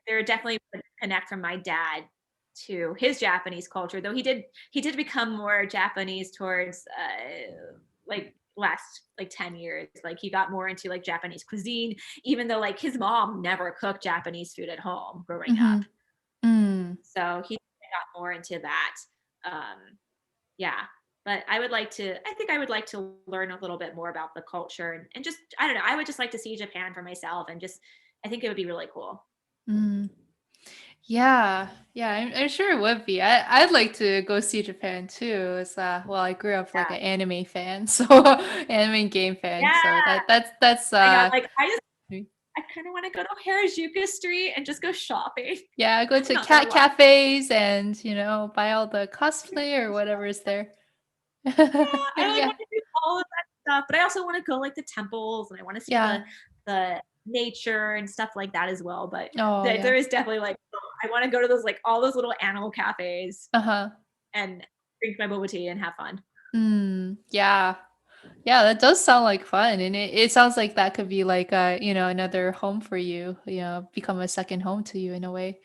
there definitely would connect from my dad to his Japanese culture, though he did become more Japanese towards like last like 10 years. Like he got more into like Japanese cuisine, even though like his mom never cooked Japanese food at home growing
Mm-hmm.
up.
Mm,
So he got more into that. Um, yeah. But I think I would like to learn a little bit more about the culture and just, I don't know, I would just like to see Japan for myself and just, I think it would be really cool.
mm. Yeah, yeah, I'm sure it would be. I'd like to go see Japan too. It's well, I grew up like
Yeah.
an anime fan, so anime and game fan.
Yeah.
So that's
I know. Like I kind of want to go to Harajuku Street and just go shopping.
yeah, go
I'm
to
not gonna lie.
cafes and buy all the cosplay or whatever is there.
I like
Yeah,
want to do all of that stuff, but I also want to go like the temples and I want to see
yeah.
the nature and stuff like that as well. But
Oh yeah.
there is definitely like, I want to go to those, like all those little animal cafes
Uh-huh.
and drink my boba tea and have fun.
Yeah. Yeah, that does sound like fun. And it sounds like that could be like another home for you, become a second home to you in a way.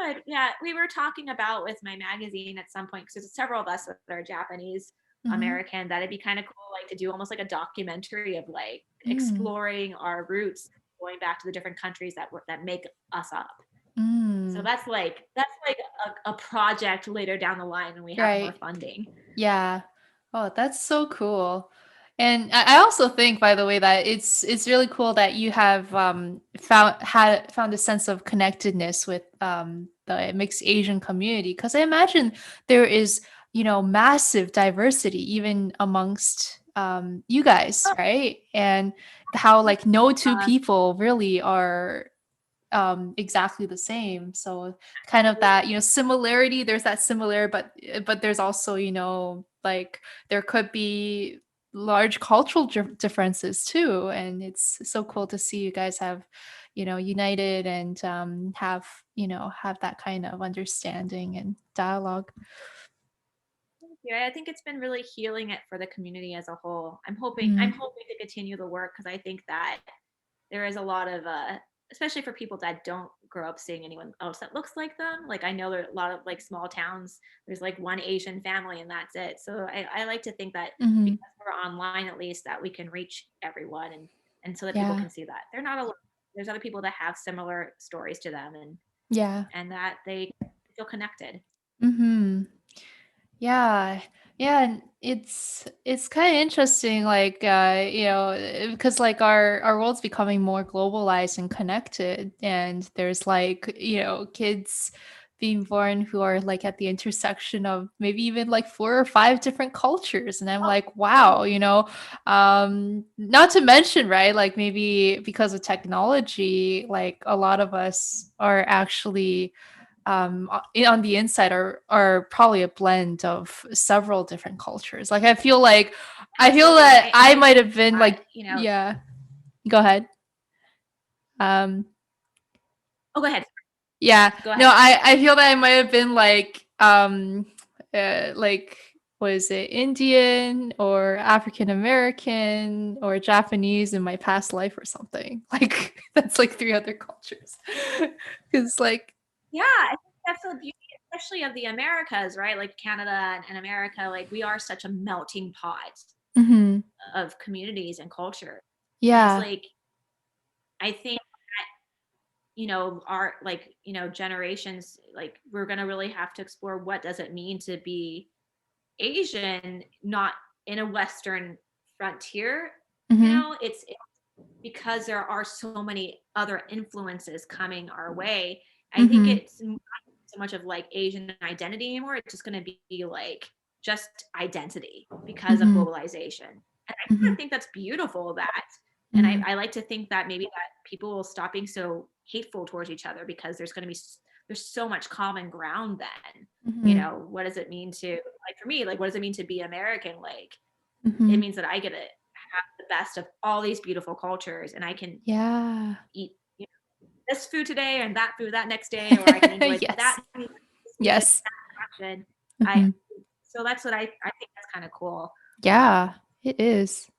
Good. Yeah, we were talking about with my magazine at some point because there's several of us that are Japanese
Mm-hmm.
American that it'd be kind of cool, like to do almost like a documentary of like
Mm.
exploring our roots, going back to the different countries that make us up. So
Mm.
that's like a project later down the line when we have more
Right.
funding.
Yeah. Oh, that's so cool. And I also think, by the way, that it's really cool that you have found a sense of connectedness with the mixed Asian community, because I imagine there is, massive diversity even amongst you guys, right? And how like no two
Uh,
people really are exactly the same. So kind of that, similarity, there's that similar, but there's also, like there could be large cultural differences too. And it's so cool to see you guys have, united and have that kind of understanding and dialogue.
yeah, I think it's been really healing it for the community as a whole. I'm
Mm.
hoping to continue the work because I think that there is a lot of especially for people that don't grow up seeing anyone else that looks like them. Like I know there are a lot of like small towns, there's like one Asian family and that's it. So I like to think that
Hmm.
because we're online at least that we can reach everyone and so that people
Yeah.
can see that they're not alone. There's other people that have similar stories to them
Yeah.
and that they feel connected.
Hmm. Yeah. Yeah, and it's kind of interesting, like because like our world's becoming more globalized and connected, and there's like, kids being born who are like at the intersection of maybe even like four or five different cultures, and I'm
Oh,
like, wow, not to mention, right, like maybe because of technology, like a lot of us are actually on the inside are probably a blend of several different cultures. Like I feel
absolutely.
that
And
I
I
might
think
have been
that,
like, yeah, go ahead. um
oh, go ahead.
yeah,
Go
no,
ahead.
I feel that I might have been like, was it Indian or African American or Japanese in my past life or something. Like that's like three other cultures. Because like,
Yeah, I think that's the beauty, especially of the Americas, right? Like Canada and America, like we are such a melting pot
mhm,
of communities and culture. And it's
yeah.
like, I think, our like, generations, like we're gonna really have to explore what does it mean to be Asian, not in a Western frontier.
Mhm,
It's because there are so many other influences coming our way. I think
mhm,
it's not so much of like Asian identity anymore. It's just going to be like just identity because of
mhm,
globalization. And I kind
mhm.
of think that's beautiful that, and
Mhm.
I like to think that maybe that people will stop being so hateful towards each other because there's going to be there's so much common ground then.
Mhm.
What does it mean to, like for me, like what does it mean to be American? Like it
Mhm.
means that I get to have the best of all these beautiful cultures and I can
Yeah.
eat this food today and that food that next day, or I can enjoy
Yes.
that music,
Yes.
that fashion. I
Mhm.
so that's what I think that's kind of cool.
Yeah, it is.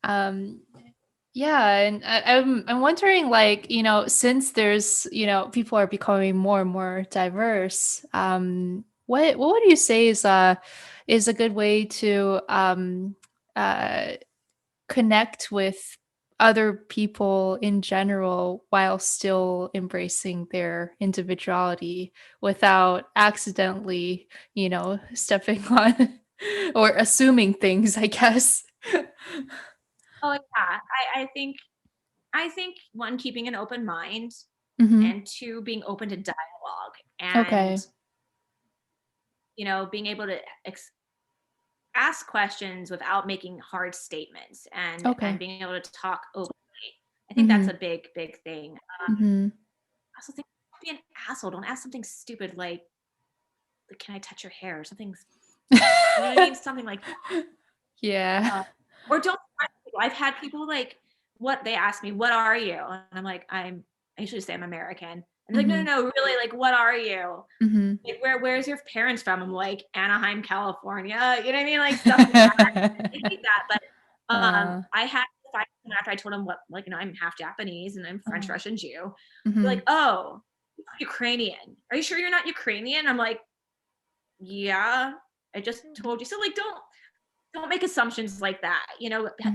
Um, yeah, and I'm wondering, like, since there's, people are becoming more and more diverse, what would you say is a good way to uh connect with other people in general while still embracing their individuality without accidentally, stepping on or assuming things, I guess.
Oh yeah, I think one, keeping an open mind,
Hmm.
and two, being open to dialogue, and
Okay.
being able to ask questions without making hard statements, and
Okay.
being able to talk openly. I think that's
Hmm.
a big thing.
Hmm.
I also think don't be an asshole. Don't ask something stupid like, "Can I touch your hair?" or something. You know what I mean? Something like,
Yeah.
uh, or don't threaten people. I've had people like what they ask me, what are you? And I'm like, I usually say I'm American. And they're like,
Mm-hmm.
no, really, like, what are you?
Mm-hmm.
Like, where's your parents from? I'm like, Anaheim, California. You know what I mean? Like, stuff like that. I hate that. But I had to fight them after I told them what, like, I'm half Japanese and I'm French, Russian, Jew. They're like, oh, you're Ukrainian. Are you sure you're not Ukrainian? I'm like, yeah, I just told you. So, like, don't make assumptions like that.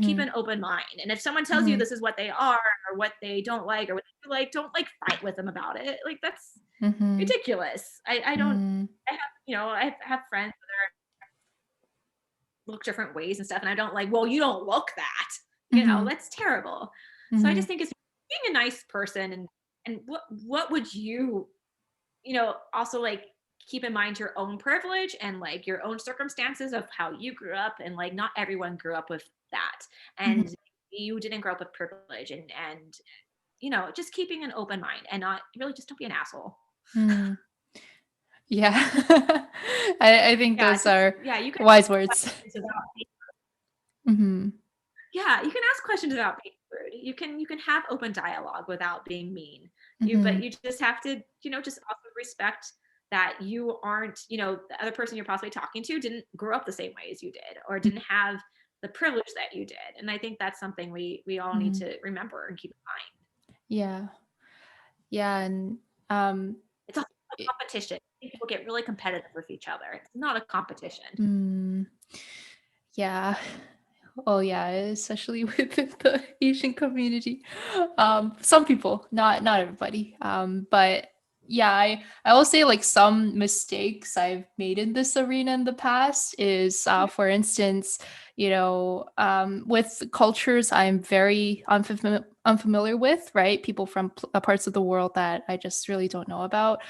Keep an open mind. And if someone tells you this is what they are or what they don't like or what they like, don't like fight with them about it. Like, that's ridiculous. I don't. I have friends that look different ways and stuff, and I don't like. Well, you don't look that. That's terrible. So I just think it's being a nice person, and what would you, also like keep in mind your own privilege and like your own circumstances of how you grew up, and like not everyone grew up with that, and you didn't grow up with privilege, and just keeping an open mind and not really just don't be an asshole.
Yeah. I think those are
you can
wise words.
You can ask questions about being rude. You can have open dialogue without being mean. But you just have to, just also respect that you aren't, the other person you're possibly talking to didn't grow up the same way as you did, or didn't have the privilege that you did. And I think that's something we all need to remember and keep in mind.
Yeah. Yeah. And
it's also a competition. People get really competitive with each other. It's not a competition.
Yeah. Oh yeah, especially within the Asian community. Some people, not everybody. But yeah, I will say like some mistakes I've made in this arena in the past is, for instance, with cultures I'm very unfamiliar with, right? People from parts of the world that I just really don't know about.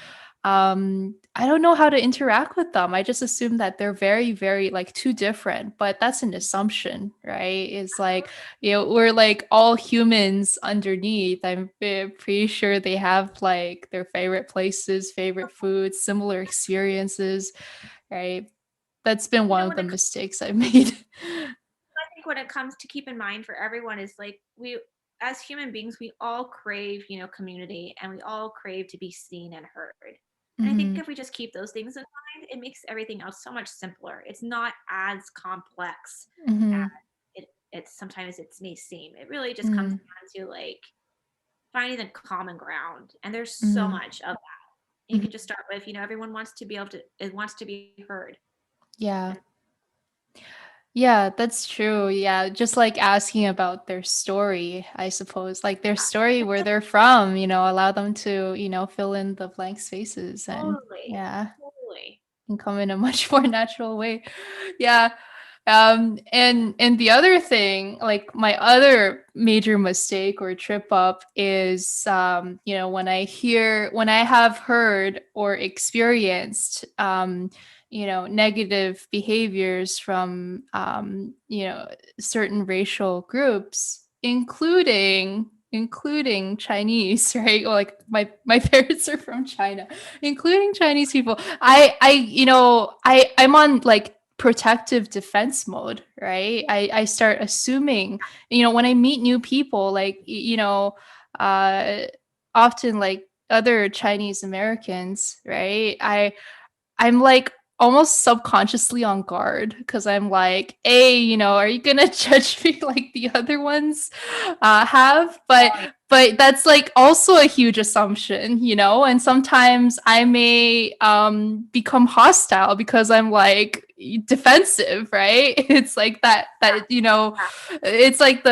I don't know how to interact with them. I just assume that they're very, very like too different, but that's an assumption, right? It's like, we're like all humans underneath. I'm pretty sure they have like their favorite places, favorite foods, similar experiences, right? That's been one of the mistakes I've made.
I think what it comes to keep in mind for everyone is like we, as human beings, we all crave, community, and we all crave to be seen and heard. And I think if we just keep those things in mind, it makes everything else so much simpler. It's not as complex as it sometimes it may seem. It really just comes down to like finding the common ground. And there's so much of that. You can just start with, everyone wants to be able to, it wants to be heard.
Yeah. Yeah, that's true. Yeah, just like asking about their story, I suppose, like their story, where they're from, allow them to, fill in the blank spaces, and
Totally.
and come in a much more natural way. Yeah. And the other thing, like my other major mistake or trip up is, when I have heard or experienced, negative behaviors from, certain racial groups, including Chinese, right? Like my parents are from China, including Chinese people. I'm on like protective defense mode, right? I start assuming, when I meet new people, like, often like other Chinese Americans, right? I'm like almost subconsciously on guard, because I'm like, hey, are you gonna judge me like the other ones have? But that's like also a huge assumption, and sometimes I may become hostile because I'm like defensive, right? It's like that it's like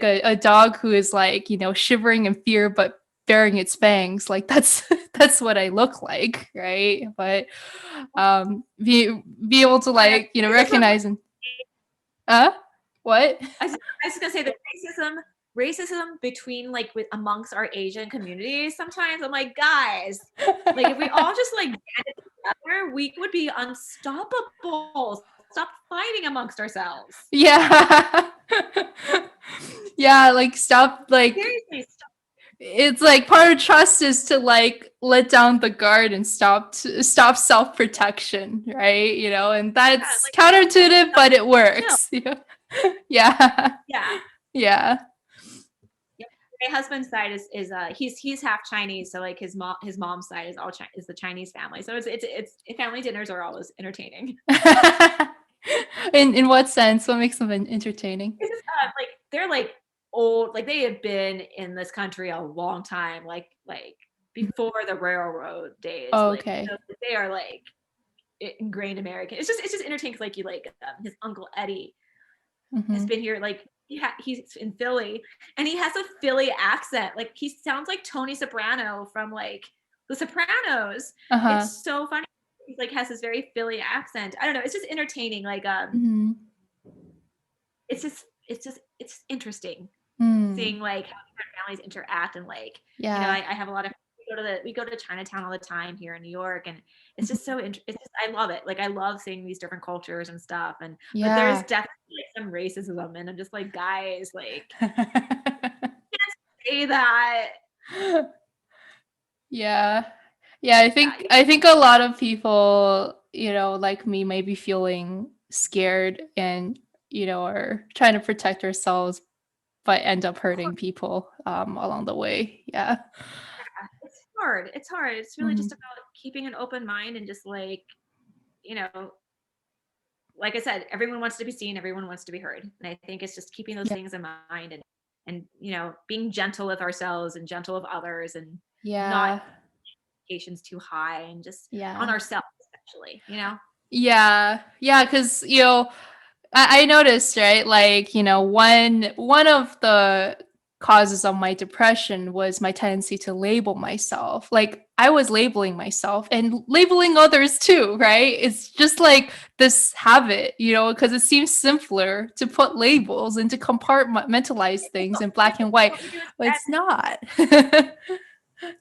a dog who is like, shivering in fear but baring its fangs. Like that's what I look like, right? But be able to like, recognize and what?
I was just gonna say that racism between like amongst our Asian communities, sometimes I'm like, guys, like if we all just like banded together, we would be unstoppable. Stop fighting amongst ourselves.
Yeah. Yeah, like stop, like
seriously, stop.
It's like part of trust is to like let down the guard and stop self-protection, right? And that's counterintuitive, but it works. Yeah.
Yeah.
Yeah.
Yep. My husband's side is he's half Chinese, so like his mom's side is is the Chinese family. So it's family dinners are always entertaining.
In what sense? What makes them entertaining?
It's just like they're like old, like they have been in this country a long time, like before the railroad days.
Oh,
Like
okay.
so they are like ingrained American. It's just entertaining because like you like his uncle Eddie has
Mm-hmm.
been here like he's in Philly and he has a Philly accent. Like he sounds like Tony Soprano from like The Sopranos.
Uh-huh.
It's so funny. He's like has this very Philly accent. I don't know. It's just entertaining. Like
Mm-hmm.
it's interesting
Mm.
seeing like how different families interact and like
Yeah.
I have a lot of we go to Chinatown all the time here in New York and it's just
Mhm.
so it's just I love it. Like I love seeing these different cultures and stuff and but there's
Yeah.
definitely like some racism and I'm just like guys like say that.
Yeah. Yeah, I
Yeah,
think I think a lot of people, like me might be feeling scared and, are trying to protect ourselves but end up
of course,
hurting people along the way. Yeah.
it's hard. It's hard. It's really
Mhm.
just about keeping an open mind and just like, you know, like I said, everyone wants to be seen, everyone wants to be heard. And I think it's just keeping those
Yeah.
things in mind and being gentle with ourselves and gentle with others and not
Yeah.
expectations too high and just on
Yeah.
ourselves especially.
Yeah. Yeah, cuz I noticed, right? Like, one of the causes of my depression was my tendency to label myself. Like I was labeling myself and labeling others too, right? It's just like this habit, because it seems simpler to put labels and to compartmentalize things in black and white,
What we do
but
instead,
it's not.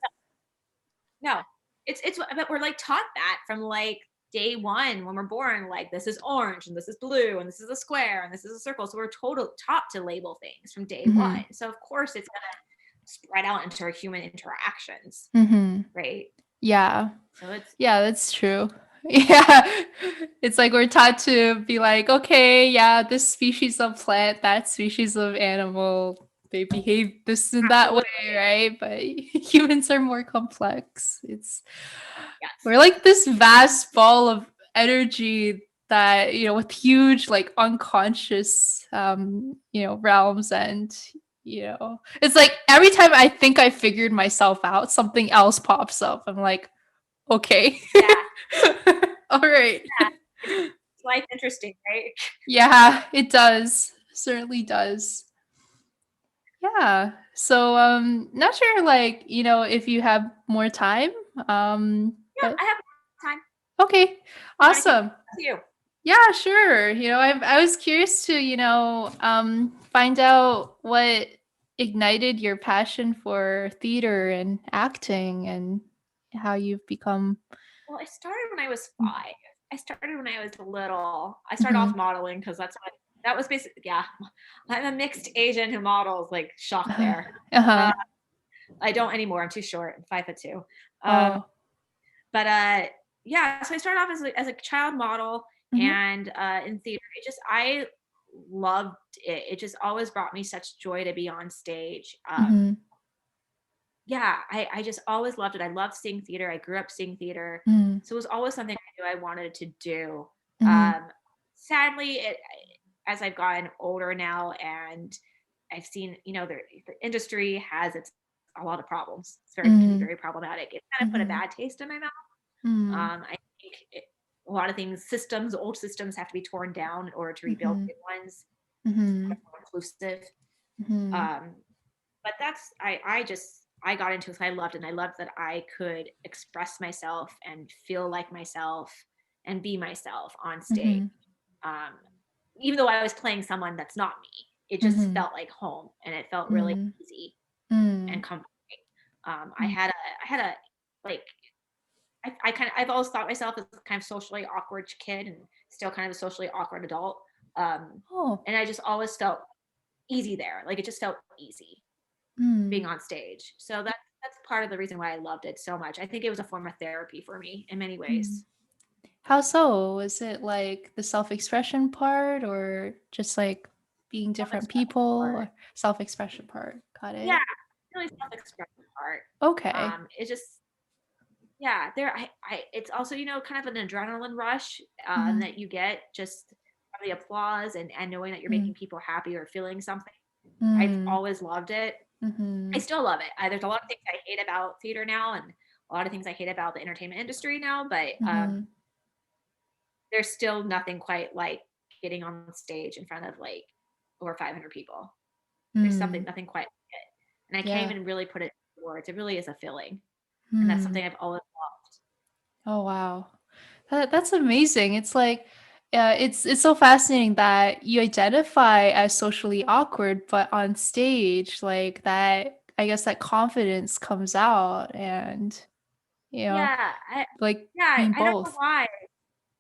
no, it's but we're like taught that from like day one when we're born, like this is orange and this is blue and this is a square and this is a circle. So we're total taught to label things from day one.
Mhm.
So of course it's gonna spread out into our human interactions,
Mhm.
right?
Yeah.
So it's
Yeah, that's true. Yeah. It's like we're taught to be like, okay, yeah, this species of plant, that species of animal, they behave this and that way,
absolutely
right? But humans are more complex.
yes.
We're like this vast ball of energy that, with huge like unconscious realms and it's like every time I think I figured myself out, something else pops up. I'm like, okay.
Yeah,
All right.
yeah. It's life interesting, right?
Yeah, it does. Certainly does. Yeah. So not sure like, if you have more time.
Yeah,
But
I have time.
okay.
You want to keep
Awesome.
to you?
Yeah, sure. I was curious to, find out what ignited your passion for theater and acting and how you've become.
Well, I started when I was
Mm.
5. I started when I was little. I started off
Mhm.
modeling because that was basically yeah. I'm a mixed Asian who models, like shock there. Uh,
Uh-huh.
I don't anymore. I'm too short. I'm 5'2". Um,
Oh.
but yeah, so I started off as a child model
Mhm.
and in theater. I loved it. It just always brought me such joy to be on stage.
Mhm.
Yeah, I just always loved it. I loved seeing theater. I grew up seeing theater.
Mhm.
So it was always something I knew I wanted to do.
Mhm.
Um, sadly, as I've gotten older now and I've seen, the industry has a lot of problems. Can be
Mhm.
very problematic. It kind of put a
Mhm.
bad taste in my mouth.
Mhm.
I think a lot of things, old systems have to be torn down in order to rebuild
Mhm.
new ones,
Mhm.
more inclusive.
Mhm.
Um, but I got into it 'cause I loved it, and I loved that I could express myself and feel like myself and be myself on stage.
Mhm.
Um, even though I was playing someone that's not me, it just
Mhm.
felt like home, and it felt really
Mhm.
easy and
Mhm.
comforting.
Mhm.
I had a like I've always thought myself as kind of socially awkward kid and still kind of a socially awkward adult. Um,
Oh.
and I just always felt easy there. Like it just felt easy being
Mhm.
on stage. So that's part of the reason why I loved it so much. I think it was a form of therapy for me in many
Mhm.
ways.
How so? Was it like the self-expression part or just like being different
self-expression
people
part.
or self-expression part. Got
Yeah,
it.
really self-expression part.
Okay.
It just yeah, it's also, kind of an adrenaline rush
Mm-hmm.
that you get just from the applause and knowing that you're making people happy or feeling something. I've
Mm-hmm.
always loved it. I
Mm-hmm.
still love it. There's a lot of things I hate about theater now, and a lot of things I hate about the entertainment industry now, but
Mm-hmm.
there's still nothing quite like getting on stage in front of like over 500 people. There's
Mm.
something, nothing quite like it. And I can't
Yeah.
even really put it into words. It really is a feeling. And that's
Mm.
something I've always loved.
Oh wow. That's amazing. It's like it's so fascinating that you identify as socially awkward, but on stage, like that, I guess that confidence comes out and you know,
Yeah.
like
Yeah.
being
I don't know
both.
why.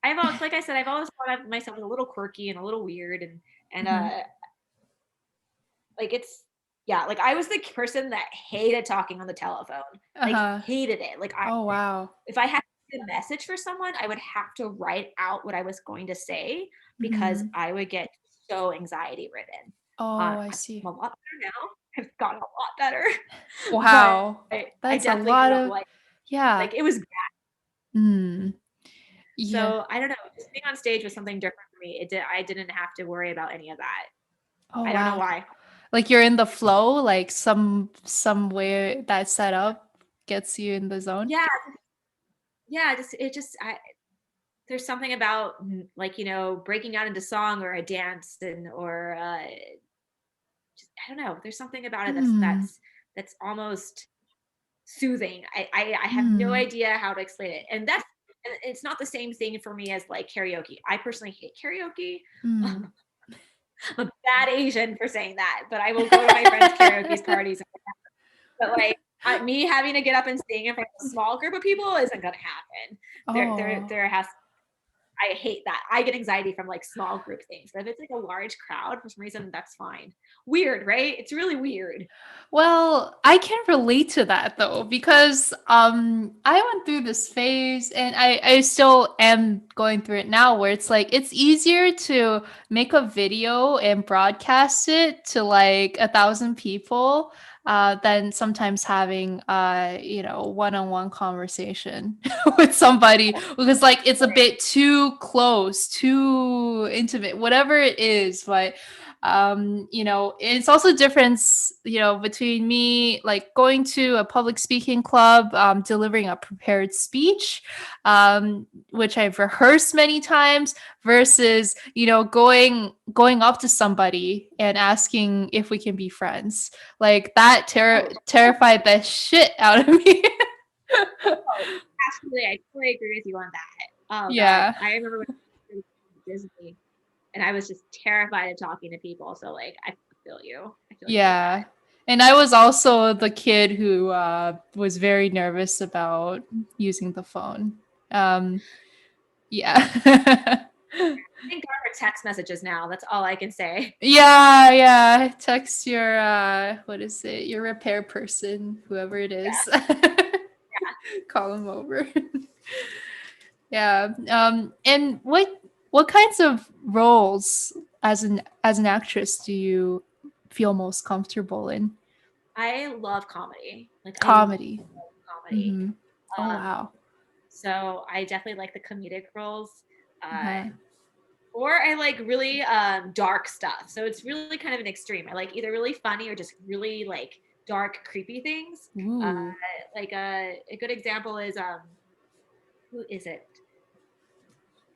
I've always, like I said, I've always thought of myself as a little quirky and a little weird and
Hmm.
like it's yeah, like I was the person that hated talking on the telephone. Like
Uh-huh.
hated it. Like
Oh wow.
if I had to send a message for someone, I would have to write out what I was going to say because
Hmm.
I would get so anxiety ridden.
Oh, I
I'm
see.
a lot better now. I've gotten a lot better, but
Wow.
I
That's a
definitely
lot
grew up
of yeah.
like it was.
Mm. Yeah.
So I don't know. Just being on stage was something different for me. I didn't have to worry about any of that.
Oh
I don't know
wow.
why.
Like you're in the flow, like some way that setup gets you in the zone.
Yeah, yeah. There's something about like breaking out into song or a dance or just I don't know. There's something about it that's
Hmm.
that's that's almost soothing. I have no
Hmm.
idea how to explain it, and it's not the same thing for me as like karaoke. I personally hate karaoke.
Hmm.
I'm a bad Asian for saying that, but I will go to my friends' karaoke parties. But like me having to get up and sing in front of a small group of people isn't gonna happen.
Oh.
There has I hate that. I get anxiety from like small group things. But if it's like a large crowd, for some reason, that's fine. Weird, right? It's really weird.
Well, I can relate to that though because I went through this phase and I still am going through it now where it's like it's easier to make a video and broadcast it to like 1,000 people than sometimes having one-on-one conversation with somebody because like it's a bit too close, too intimate, whatever it is, but it's also difference between me like going to a public speaking club, delivering a prepared speech, which I've rehearsed many times, versus going up to somebody and asking if we can be friends. Like that
Oh,
terrified the shit out of me.
oh, absolutely. I totally agree with you on that. Oh God.
Yeah.
I remember when I was in Disney and I was just terrified of talking to people. So like I feel you. I feel you with
Yeah.
that.
And I was also the kid who was very nervous about using the phone. Yeah.
Thank God for text messages now. That's all I can say.
Yeah, yeah. Text your what is it? Your repair person, whoever it is.
Yeah.
Call them over. Yeah. And what kinds of roles as an actress do you feel most comfortable in?
I love comedy. Like I love
Comedy.
comedy.
Mm-hmm. Oh
Um,
wow.
so I definitely like the comedic roles. Uh,
Uh-huh.
or I like really dark stuff. So it's really kind of an extreme. I like either really funny or just really like dark, creepy things. Uh,
Ooh.
like a good example is who is it?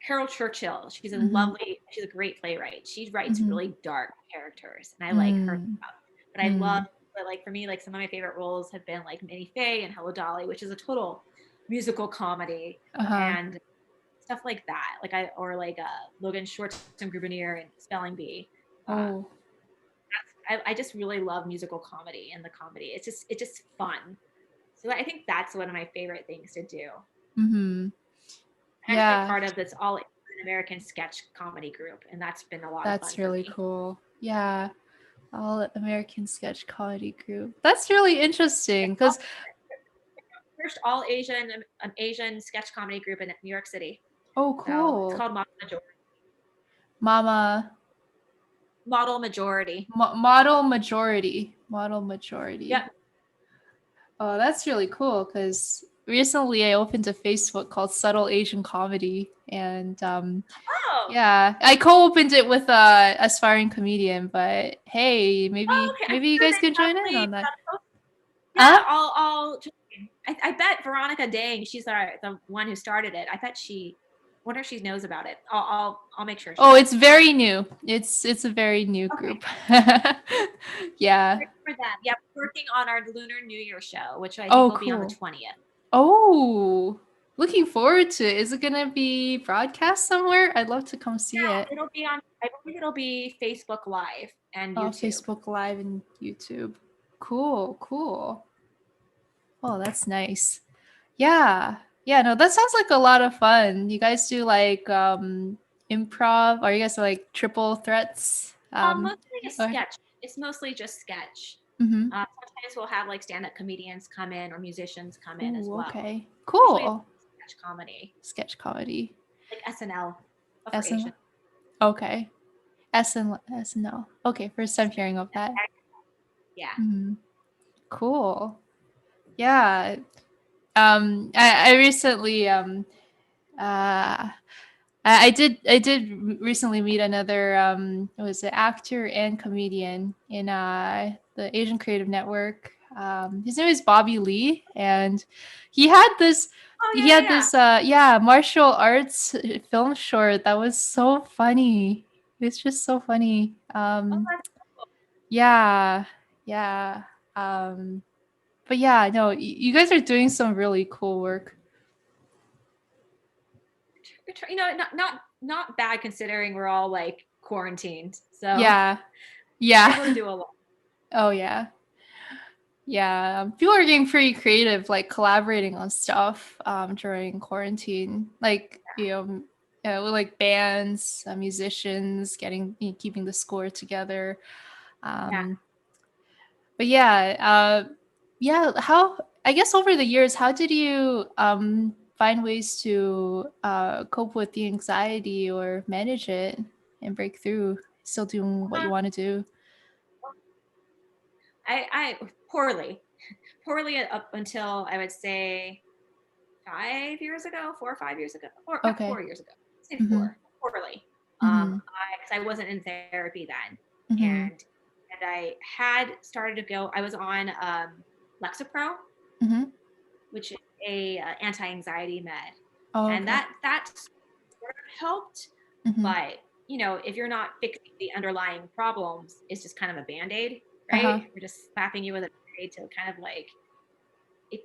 Carol Churchill.
Mhm.
She's a great playwright. She writes
Mhm.
really dark characters, and I like her
Mm.
stuff. But I love,
Mm.
but like for me, like some of my favorite roles have been like Minnie Fay and Hello Dolly, which is a total musical comedy
Uh-huh.
and stuff like that. Like or like Logan Schwartzman Grubinier and Spelling Bee. Um,
Oh.
I just really love musical comedy and the comedy. It's just fun. So I think that's one of my favorite things to do.
Mhm.
I'm actually a
Yeah,
part of this all American sketch comedy group, and that's been a lot of fun
that's
for
really
me.
cool. Yeah. All American Sketch Comedy Group. That's really interesting because
First all Asian sketch comedy group in New York City.
oh
So it's
cool.
called Mama Majority.
Mama
Model majority.
Model majority. Model majority.
Yep.
Oh, that's really cool because recently I opened a Facebook called Subtle Asian Comedy, and yeah, I co-opened it with a aspiring comedian. But hey, maybe
Okay. I'm
you
sure
guys
they
can join in
probably
on that.
Yeah, I'll I bet Veronica Dang, she's the one who started it. I bet wonder if she knows about it. I'll make sure she
Oh,
does.
it's very new. It's a very new group. Yeah.
Great for them. Yeah, we're working on our Lunar New Year show, which I think
Oh,
will be on the
cool.
20th.
Oh, looking forward to it. Is it gonna be broadcast somewhere? I'd love to come see it.
It'll be on, I believe it'll be Facebook Live and
Oh,
YouTube.
Facebook Live and YouTube. Cool, cool. Oh, that's nice. Yeah. Yeah, no, that sounds like a lot of fun. You guys do like improv, or you guys do like triple threats?
Mostly just
or-
sketch. It's mostly just sketch.
Mhm.
Sometimes we'll have like stand-up comedians come in or musicians come in as
Ooh,
well.
okay.
Usually
Cool.
it's sketch comedy.
Sketch comedy.
Like SNL. But for
SNL.
Asian.
Okay. SNL. Okay, first time hearing of that.
Yeah.
Mhm. Cool. Yeah. I recently uh I did recently meet another what was it, actor and comedian in the Asian Creative Network. His name is Bobby Lee, and he had this martial arts film short that was so funny. It's just so funny.
That's cool.
Yeah, yeah. But yeah, no, you guys are doing some really cool work.
Not bad considering we're all like quarantined. So
Yeah,
we're able to
yeah.
do a lot.
Oh yeah. Yeah, people are getting pretty creative, like collaborating on stuff during quarantine, like with, like bands, musicians, keeping the score together. Um, but yeah. How, I guess, over the years, how did you find ways to cope with the anxiety or manage it and break through, still doing what you want to do?
I poorly up until I would say 5 years ago, 4 or 5 years ago, not
Okay.
4 years ago, say
Mm-hmm.
poorly.
Mm-hmm.
Because I wasn't in therapy then,
Mm-hmm.
and I had started to go. I was on Lexapro,
Mm-hmm.
which is a anti-anxiety med,
Oh,
and
okay.
that sort of helped.
Mm-hmm.
But if you're not fixing the underlying problems, it's just kind of a band-aid,
Uh-huh.
right? We're just slapping you with a band-aid to kind of like it.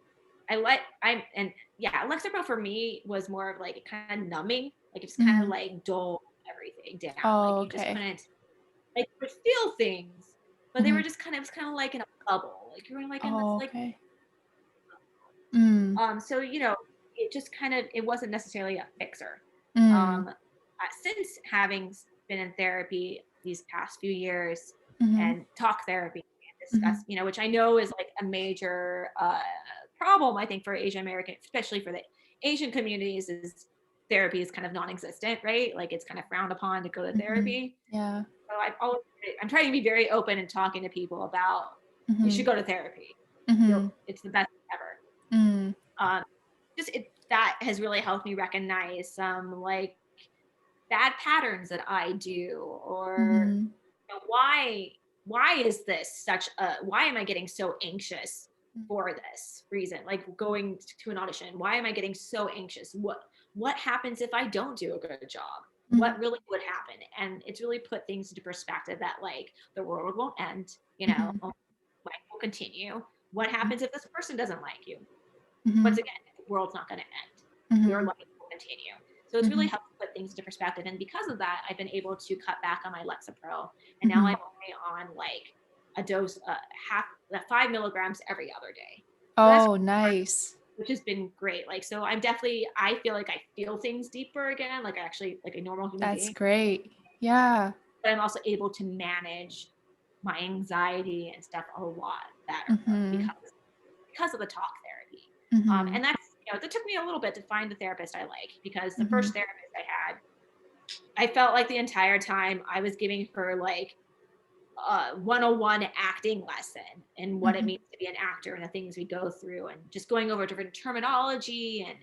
Lexapro for me was more of like kind of numbing, like it's kind of
Mm-hmm.
like dull everything down, like
Oh,
you just
okay.
couldn't like you would feel things, but they
Mm-hmm.
were just kind of, it was kind of like in a bubble, like you were like in this
Oh,
like
okay. Mm.
so it just kind of, it wasn't necessarily a fixer.
Mm.
um since having been in therapy these past few years
Mm-hmm.
and talk therapy and
Mm-hmm.
discuss, which I know is like a major problem, I think, for Asian American, especially for the Asian communities, is therapy is kind of non-existent, right? Like it's kind of frowned upon to go to
Mm-hmm.
therapy.
Yeah.
So I'm trying to be very open and talking to people about you
Mm-hmm.
should go to therapy.
Mm-hmm.
It's the best ever.
Mm.
Um, that has really helped me recognize some like bad patterns that I do, or
Mm-hmm.
why is this such a, why am I getting so anxious for this reason, like going to an audition, why am I getting so anxious, what happens if I don't do a good job, what really would happen? And it's really put things into perspective that like the world won't end,
Mm-hmm.
life will continue. What happens if this person doesn't like you?
Mm-hmm.
Once again, the world's not going to end.
Mm-hmm.
Your life will continue. So it's really
Mm-hmm.
helped put things into perspective. And because of that, I've been able to cut back on my Lexapro. And now I'm only on like a dose, 5 milligrams every other day. So
Oh, nice.
which has been great. Like, so I feel like I feel things deeper again, like actually like a normal human
That's
being.
great. Yeah.
But I'm also able to manage my anxiety and stuff a lot better
Mm-hmm.
because of the talk therapy.
Mm-hmm.
And that's, that took me a little bit to find the therapist I like, because the
Mm-hmm.
first therapist I had, I felt like the entire time I was giving her like 101 acting lesson and what it means to be an actor and the things we go through and just going over different terminology and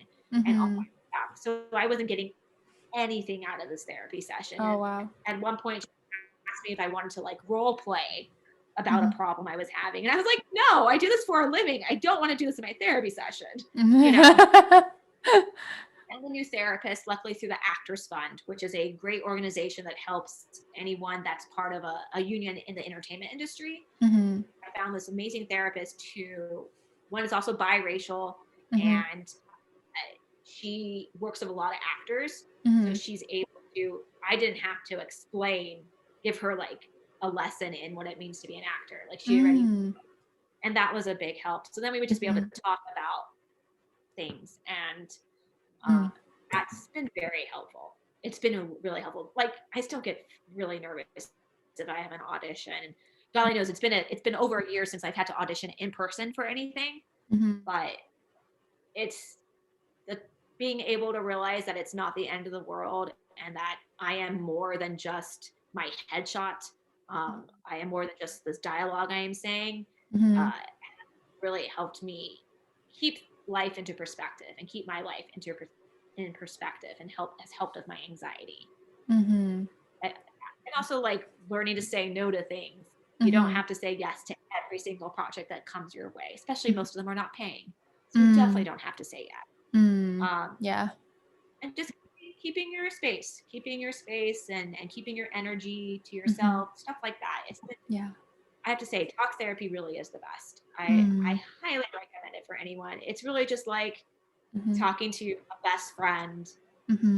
all that stuff. So I wasn't getting anything out of this therapy session.
Oh,
And
wow.
at one point, she asked me if I wanted to like role play about a problem I was having. And I was like, no, I do this for a living. I don't want to do this in my therapy session. You know? And the new therapist, luckily through the Actors Fund, which is a great organization that helps anyone that's part of a union in the entertainment industry. I found this amazing therapist who, one, is also biracial, and she works with a lot of actors. So she's able to, I didn't have to give her like a lesson in what it means to be an actor. Like she already, and that was a big help. So then we would just be able to talk about things, and that's been very helpful. It's been really helpful. Like I still get really nervous if I have an audition, and God only knows it's been over a year since I've had to audition in person for anything. But it's being able to realize that it's not the end of the world and that I am more than just my headshot. I am more than just this dialogue I am saying. Really helped me keep life into perspective and keep my life in perspective, and has helped with my anxiety. And also like learning to say no to things. You don't have to say yes to every single project that comes your way, especially most of them are not paying. So you definitely don't have to say yes. And just keeping your space and keeping your energy to yourself, stuff like that. I have to say, talk therapy really is the best. I highly recommend it for anyone. It's really just like talking to a best friend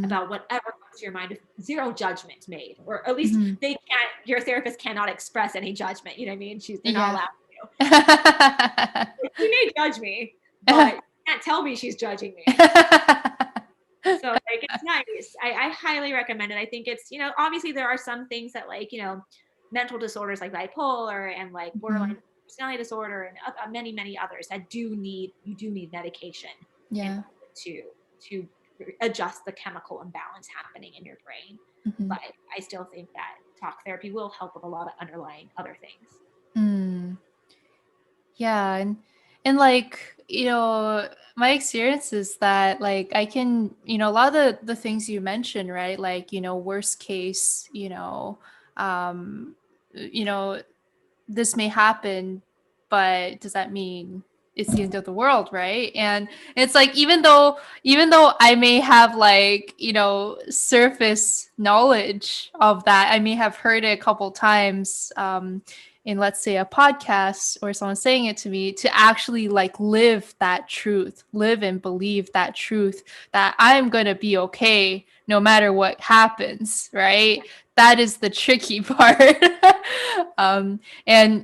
about whatever comes to your mind with zero judgment made, or at least your therapist cannot express any judgment. You know what I mean? They're not allowed to. She may judge me, but can't tell me she's judging me. So like it's nice. I highly recommend it. I think it's, obviously there are some things that like, mental disorders like bipolar and like borderline personality disorder and many others that you do need medication to adjust the chemical imbalance happening in your brain. But I still think that talk therapy will help with a lot of underlying other things.
Yeah. And like, my experience is that like I can, a lot of the things you mentioned, right? Like, worst case, this may happen, but does that mean it's the end of the world, right? And it's like even though I may have like, surface knowledge of that, I may have heard it a couple times in, let's say, a podcast or someone saying it to me, to actually like live and believe that truth, that I'm going to be okay no matter what happens, right? That is the tricky part. And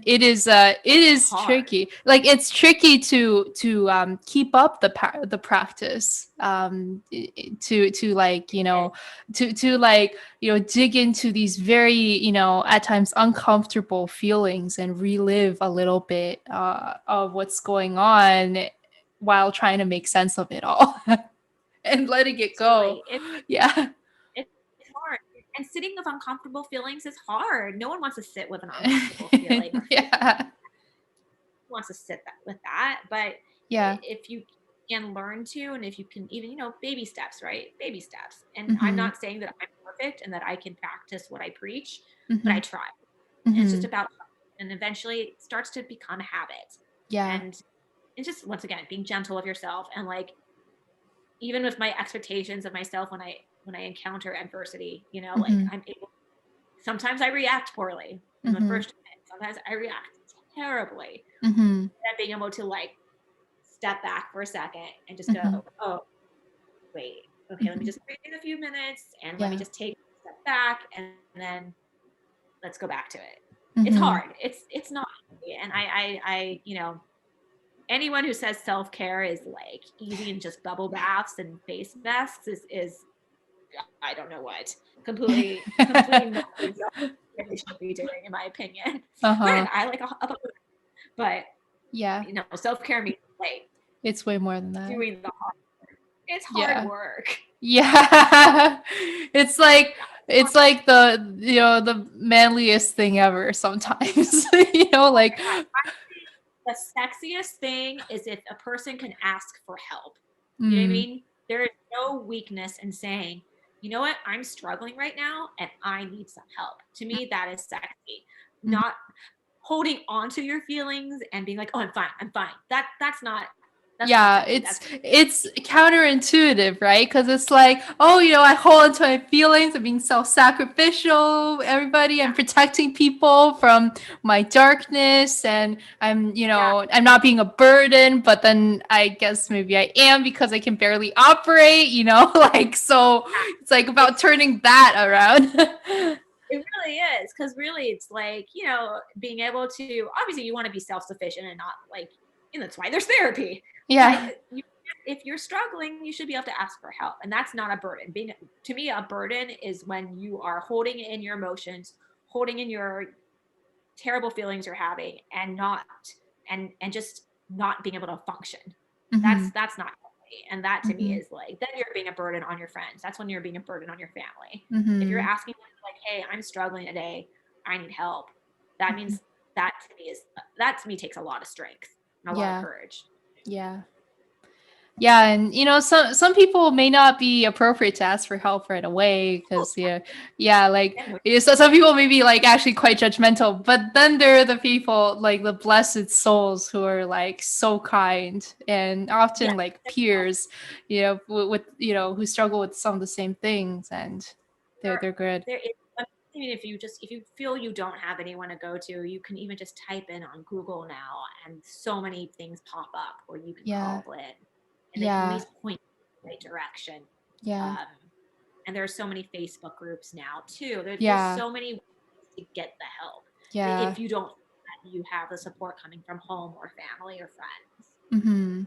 it is tricky. Like it's tricky to keep up the practice, to like, to like, dig into these very, at times uncomfortable feelings and relive a little bit of what's going on while trying to make sense of it all and letting it go.
It's hard. And sitting with uncomfortable feelings is hard. No one wants to sit with an uncomfortable feeling. Wants to sit with that. But if you can learn to, and if you can even, baby steps, right? Baby steps. And I'm not saying that I'm perfect and that I can practice what I preach, but I try. And it's just about, and eventually it starts to become a habit. And it's just, once again, being gentle with yourself, and like, even with my expectations of myself when I encounter adversity, like I'm able, sometimes I react poorly in the first minute. Sometimes I react terribly. And being able to like step back for a second and just go, oh, wait, okay, let me just breathe a few minutes and let me just take a step back, and then let's go back to it. It's hard. It's not easy. And I anyone who says self-care is like easy and just bubble baths and face masks is I don't know what, completely not what they should be doing, in my opinion. Granted, I like but self-care means like
it's way more than that.
Doing the hard work. It's hard work.
It's like it's like the manliest thing ever sometimes. Like
God, the sexiest thing is if a person can ask for help. You know what I
mm,
mean? There is no weakness in saying, you know what, I'm struggling right now and I need some help. To me, that is sexy.
mm.
Not holding on to your feelings and being like, oh, I'm fine, I'm fine. That's not
Yeah,
sexy.
it's
That's
it's counterintuitive, right? Because it's like, oh, I hold on to my feelings. I'm being self-sacrificial. Everybody, I'm
yeah,
protecting people from my darkness, and I'm,
yeah,
I'm not being a burden. But then I guess maybe I am because I can barely operate. Like so.
yeah.
It's like about turning that around.
It really is, because really it's like, being able to, obviously you want to be self-sufficient and not like, that's why there's therapy. But
Yeah.
if you're struggling, you should be able to ask for help. And that's not a burden. To me, a burden is when you are holding in your emotions, holding in your terrible feelings you're having and just not being able to function.
Hmm.
That's not healthy. And that to me
Hmm.
is like, then you're being a burden on your friends. That's when you're being a burden on your family. If you're
Hmm.
asking like, hey, I'm struggling today, I need help, that means that to me takes a lot of strength and a lot of
Yeah.
courage.
Yeah. Yeah, and some people may not be appropriate to ask for help right away
Oh,
because yeah, like
yeah,
so some people may be like actually quite judgmental, but then there are the people like the blessed souls who are like so kind and
yeah,
often like peers, with who struggle with some of the same things and they're good.
there is, I mean, if you feel you don't have anyone to go to, you can even just type in on Google now, and so many things pop up where you can
Yeah,
call in, and they can at
yeah,
least point you in the right direction.
yeah,
Um, and there are so many Facebook groups now too. There's
yeah,
so many ways to get the help
yeah.
if you don't feel that you have the support coming from home or family or friends.
Mm-hmm.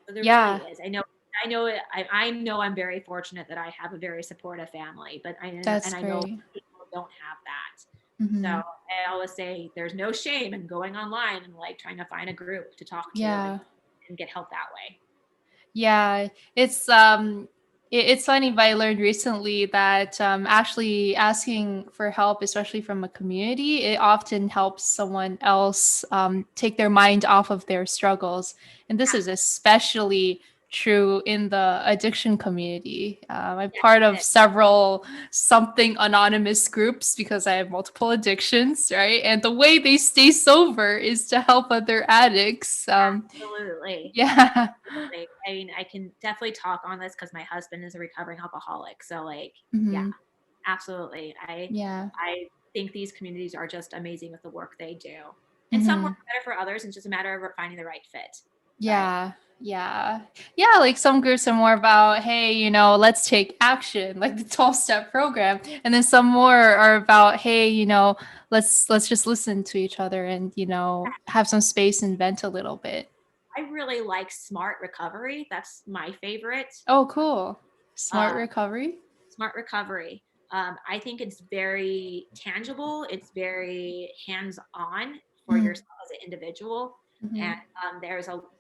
So there really
Yeah,
is. I know I'm very fortunate that I have a very supportive family, but
that's
I know
great.
people don't have that. So
Mm-hmm.
I always say there's no shame in going online and like trying to find a group to talk to
Yeah.
and get help that way.
Yeah, it's funny, but I learned recently that actually asking for help, especially from a community, it often helps someone else take their mind off of their struggles. And this is especially true in the addiction community. I'm
Yeah,
part of
yeah,
several something anonymous groups because I have multiple addictions, right? And the way they stay sober is to help other addicts.
absolutely.
Yeah.
Absolutely. I mean, I can definitely talk on this because my husband is a recovering alcoholic. So like, yeah,
Hmm.
absolutely.
Yeah.
I think these communities are just amazing with the work they do. And some work
Hmm.
better for others. It's just a matter of finding the right fit. But
Yeah. Yeah. Yeah. Like some groups are more about, hey, let's take action, like the 12-step program. And then some more are about, hey, let's just listen to each other and, have some space and vent a little bit.
I really like smart recovery. That's my favorite.
Oh, cool. Smart
Uh,
recovery.
smart recovery. I think it's very tangible. It's very hands-on for yourself as an individual.
Mm-hmm.
And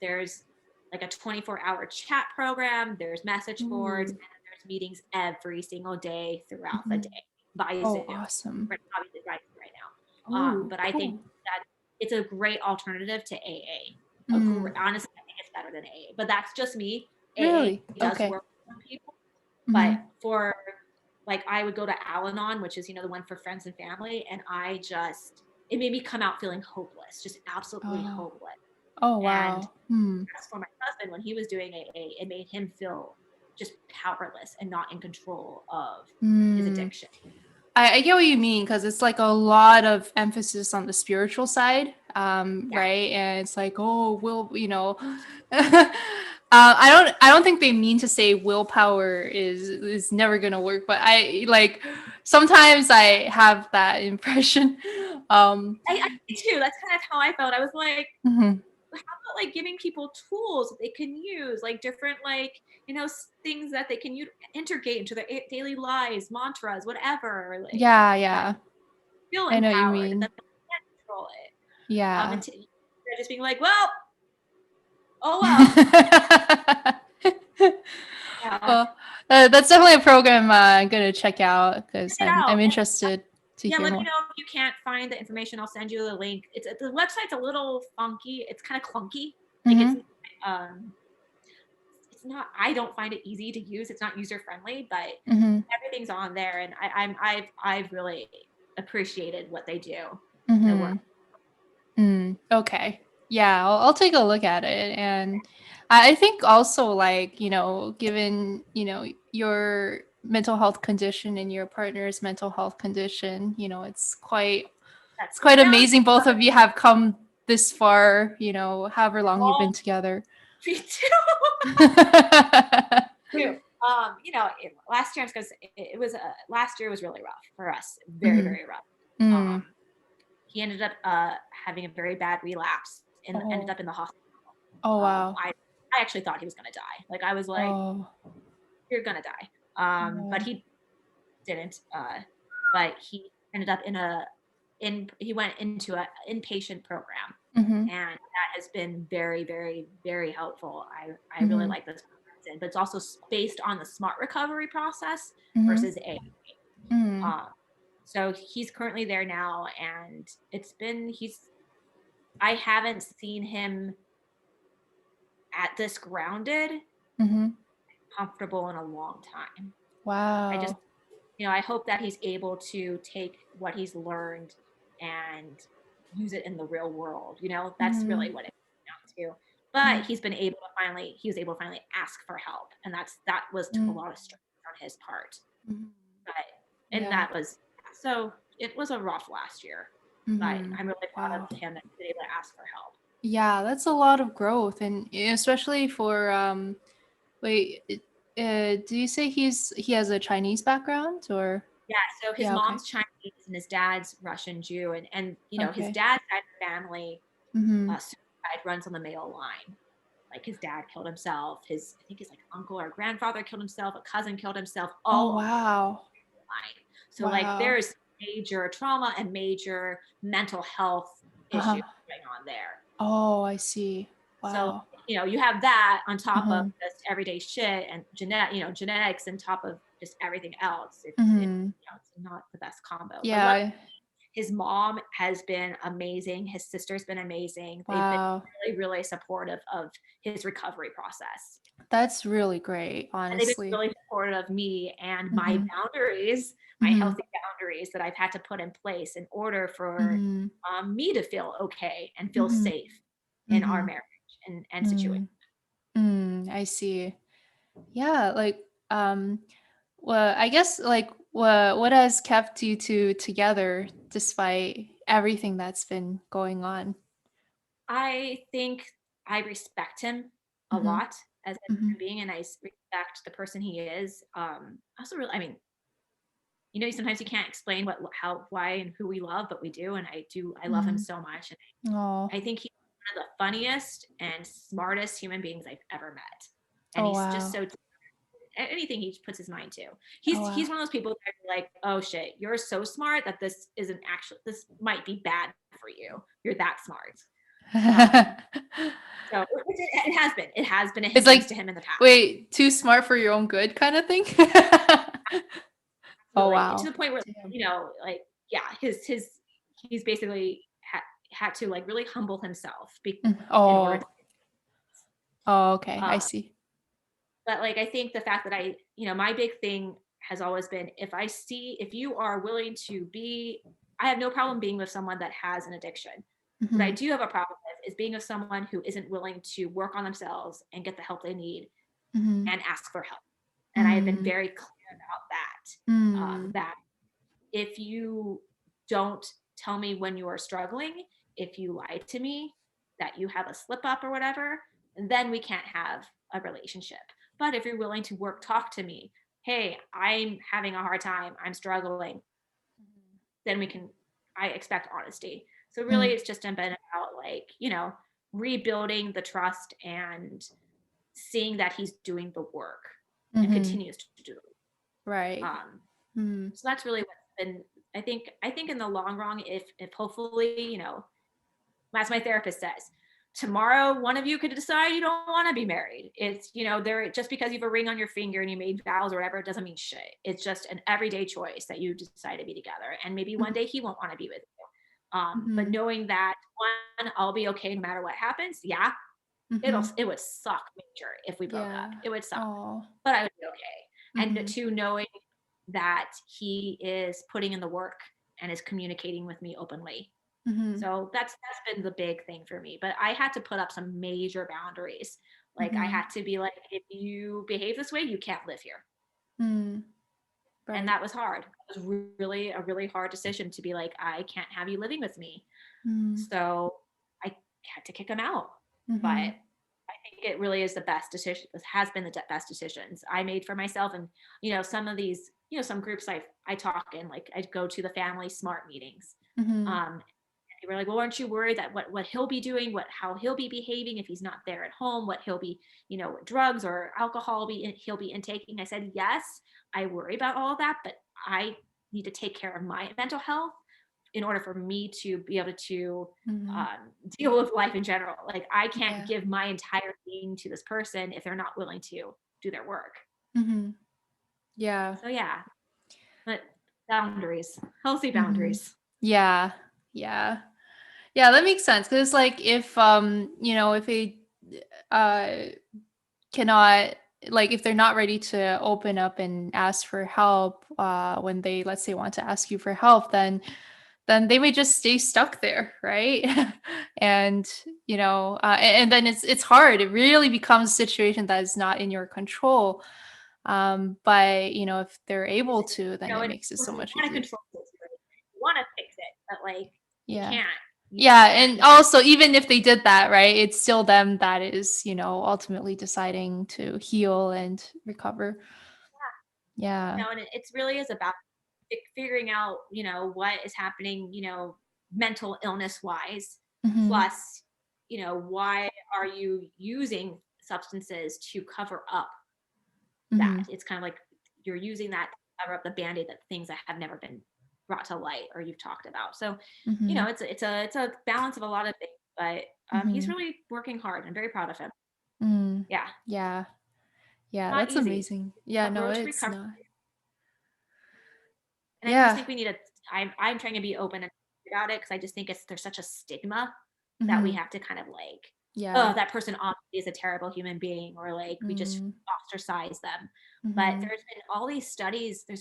there's like a 24-hour chat program. There's message boards,
Ooh.
and there's meetings every single day throughout the
Mm-hmm.
day by
Oh,
Zoom.
awesome.
We're obviously right now,
Oh,
but I think
cool.
that it's a great alternative to AA.
Mm.
Honestly, I think it's better than AA, but that's just me.
Really?
AA does
Okay.
work for some people, but
Mm-hmm.
for like I would go to Al-Anon, which is the one for friends and family, and it made me come out feeling hopeless, just absolutely
Oh.
hopeless.
Oh,
And
wow. Hmm.
as for my husband, when he was doing AA, it made him feel just powerless and not in control of his
Hmm.
addiction.
I get what you mean because it's like a lot of emphasis on the spiritual side,
Yeah,
right? And it's like, oh, I don't think they mean to say willpower is never gonna work, but I like sometimes I have that impression. Um,
I did too. That's kind of how I felt. I was like,
mhm.
how about like giving people tools that they can use, like different things that they can integrate into their daily lives, mantras, whatever. Like
Yeah,
that
yeah,
feel
I know what you
empowered, and
mean.
that they can't control it.
Yeah.
They're just being like, well, oh well. Yeah.
Well, That's definitely a program I'm gonna check out because
Check it
I'm
out.
interested to
Yeah,
hear
let me
more.
know if you can't find the information. I'll send you the link. It's the website's a little funky. It's kind of clunky. Like um it's not, I don't find it easy to use. It's not user friendly, but
Mm-hmm.
everything's on there, and I've really appreciated what they do. The
Mm-hmm.
work.
Okay. Yeah, I'll take a look at it. And I think also, like, given, your mental health condition and your partner's mental health condition,
That's
it's quite
now
amazing both of you have come this far, however long you've
all
been together.
me too. Too. Last year, because it was last year was really rough for us, very
Mm-hmm.
very rough.
Mm.
Um, he ended up having a very bad relapse and ended
Oh.
up in the hospital.
Oh, wow.
I actually thought he was gonna die. Like I was like,
Oh.
"You're gonna die," but
Yeah.
he didn't. But he ended up he went into an inpatient program,
Mm-hmm.
and that has been very very very helpful. I really
Mm-hmm.
like this program, but it's also based on the SMART recovery process
Mm-hmm.
versus A.
Mm.
Um, so he's currently there now, and I haven't seen him at this grounded,
Mm-hmm.
comfortable in a long time. I just,
Wow.
I hope that he's able to take what he's learned and use it in the real world. That's
Mm-hmm.
really what it comes down to. But he was able to finally ask for help, and that took a
Mm-hmm.
lot of strength on his part.
Mm-hmm.
But and
Yeah.
that was so it was a rough last year, but
Mm-hmm.
I'm really proud
Wow.
of him that he's been able to ask for help.
Yeah, that's a lot of growth, and especially for wait, do you say he has a Chinese background or?
Yeah, so his
Yeah, okay.
mom's Chinese and his dad's Russian Jew, and his
Okay.
dad's side of the family
Mm-hmm.
suicide runs on the male line. Like his dad killed himself, I think his like uncle or grandfather killed himself, a cousin killed himself,
Oh,
all on the
wow.
line. So like
Wow.
there's major trauma and major mental health
Uh-huh.
issues going on there.
Oh, I see.
So,
Wow.
you have that on top of
Mm-hmm.
just everyday shit and genetics on top of just everything else.
Mm-hmm.
It's not the best combo. But look,
Yeah.
his mom has been amazing. His sister's been amazing. They've been
Wow.
really, really supportive of his recovery process.
That's really great,
And they've been
honestly.
really supportive of me and my
Mm-hmm.
boundaries, my
Mm-hmm.
healthy boundaries that I've had to put in place in order for
Mm-hmm.
me to feel okay and feel
Mm-hmm.
safe in our
Mm-hmm.
marriage and situation.
I see. Yeah, like well, I guess like what has kept you two together despite everything that's been going on?
I think I respect him a
Mm-hmm.
lot as a
Mm-hmm.
human being, and I respect the person he is. Also, really, I mean, sometimes you can't explain why, and who we love, but we do, and I do. I love him
Mm-hmm.
so much, and
Oh.
I think he's one of the funniest and smartest human beings I've ever met, and
Oh,
he's just
wow.
so anything he puts his mind to.
Oh,
He's
wow.
one of those people that are like, oh shit, you're so smart that this might be bad for you. You're that smart. So it has been a
It's
hindrance to
like,
him in the past.
wait, too smart for your own good kind of thing? Oh,
Absolutely, to
wow.
the point where
Damn.
like yeah, he's basically had to like really humble himself in order to.
Oh. Oh, okay. I
Uh,
see.
but like I think the fact that my big thing has always been if you are willing to be, I have no problem being with someone that has an addiction. What I
Mm-hmm.
do have a problem with is being with someone who isn't willing to work on themselves and get the help they need
Mm-hmm.
and ask for help. And I have been
Mm-hmm.
very clear about that.
Mm-hmm.
That if you don't tell me when you are struggling, if you lie to me that you have a slip up or whatever, then we can't have a relationship. But if you're willing to talk to me, hey, I'm having a hard time, I'm struggling, then I expect honesty. So really it's just been about like, rebuilding the trust and seeing that he's doing the work and
Mm-hmm.
continues to do it.
Right. Mm-hmm.
So that's really what's been. I think in the long run, if hopefully, as my therapist says, tomorrow one of you could decide you don't want to be married. It's, there, just because you have a ring on your finger and you made vows or whatever, it doesn't mean shit. It's just an everyday choice that you decide to be together. And maybe one day he won't want to be with you. But
Mhm.
knowing that, one, I'll be okay no matter what happens. Yeah,
Mhm.
it would suck major if we broke up.
Yeah.
It would suck,
Oh.
but I would be okay. And
Mhm.
two, knowing that he is putting in the work and is communicating with me openly.
Mhm.
So that's been the big thing for me. But I had to put up some major boundaries. Like I
Mhm.
had to be like, if you behave this way, you can't live here.
Mm.
And
Right.
that was hard. It was really a really hard decision to be like, I can't have you living with me.
Mm.
So I had to kick him out. But
Mhm.
I think it really is the best decision. This has been the best decisions I made for myself. And, some of these, some groups I talk in, like I go to the family smart meetings.
Mhm.
Um, they were like, well, aren't you worried that what he'll be doing, how he'll be behaving if he's not there at home, what he'll be, what drugs or alcohol he'll be intaking? I said, yes, I worry about all of that, but I need to take care of my mental health in order for me to be able to
Mhm.
deal with life in general. Like I can't
Yeah.
give my entire being to this person if they're not willing to do their work.
Mhm. Yeah.
So yeah, but boundaries, healthy
Mhm.
boundaries.
Yeah. Yeah. Yeah, that makes sense. Because like if if they uh cannot, like if they're not ready to open up and ask for help when they, let's say, want to ask you for help, then they may just stay stuck there, right? And and then it's hard. It really becomes a situation that is not in your control. But if they're able to, then it
And
makes it so
you
much
want to
easier.
control it, you want to fix it, but like you
Yeah.
can't. You
Yeah,
can't
and
because
also even if they did that, right, it's still them that is, ultimately deciding to heal and recover. Yeah.
and it's really is about figuring out, what is happening, mental illness wise,
Mhm.
plus, why are you using substances to cover up that?
Mhm.
It's kind of like you're using that to cover up the band-aid that things that have never been brought to light or you've talked about. So,
Mhm.
it's a balance of a lot of things, but he's
Mhm.
really working hard. I'm very proud of him.
Mm.
Yeah,
Yeah. Yeah,
not
that's
easy.
amazing. Yeah, no,
Road to
it's
recovery.
not.
And I just
Yeah.
think we need to, I'm trying to be open about it because I just think there's such a stigma that we
Mhm.
have to kind of like, oh,
Yeah.
that person obviously is a terrible human being, or like we just
Mm.
ostracize them. But
Mhm.
there's been all these studies, I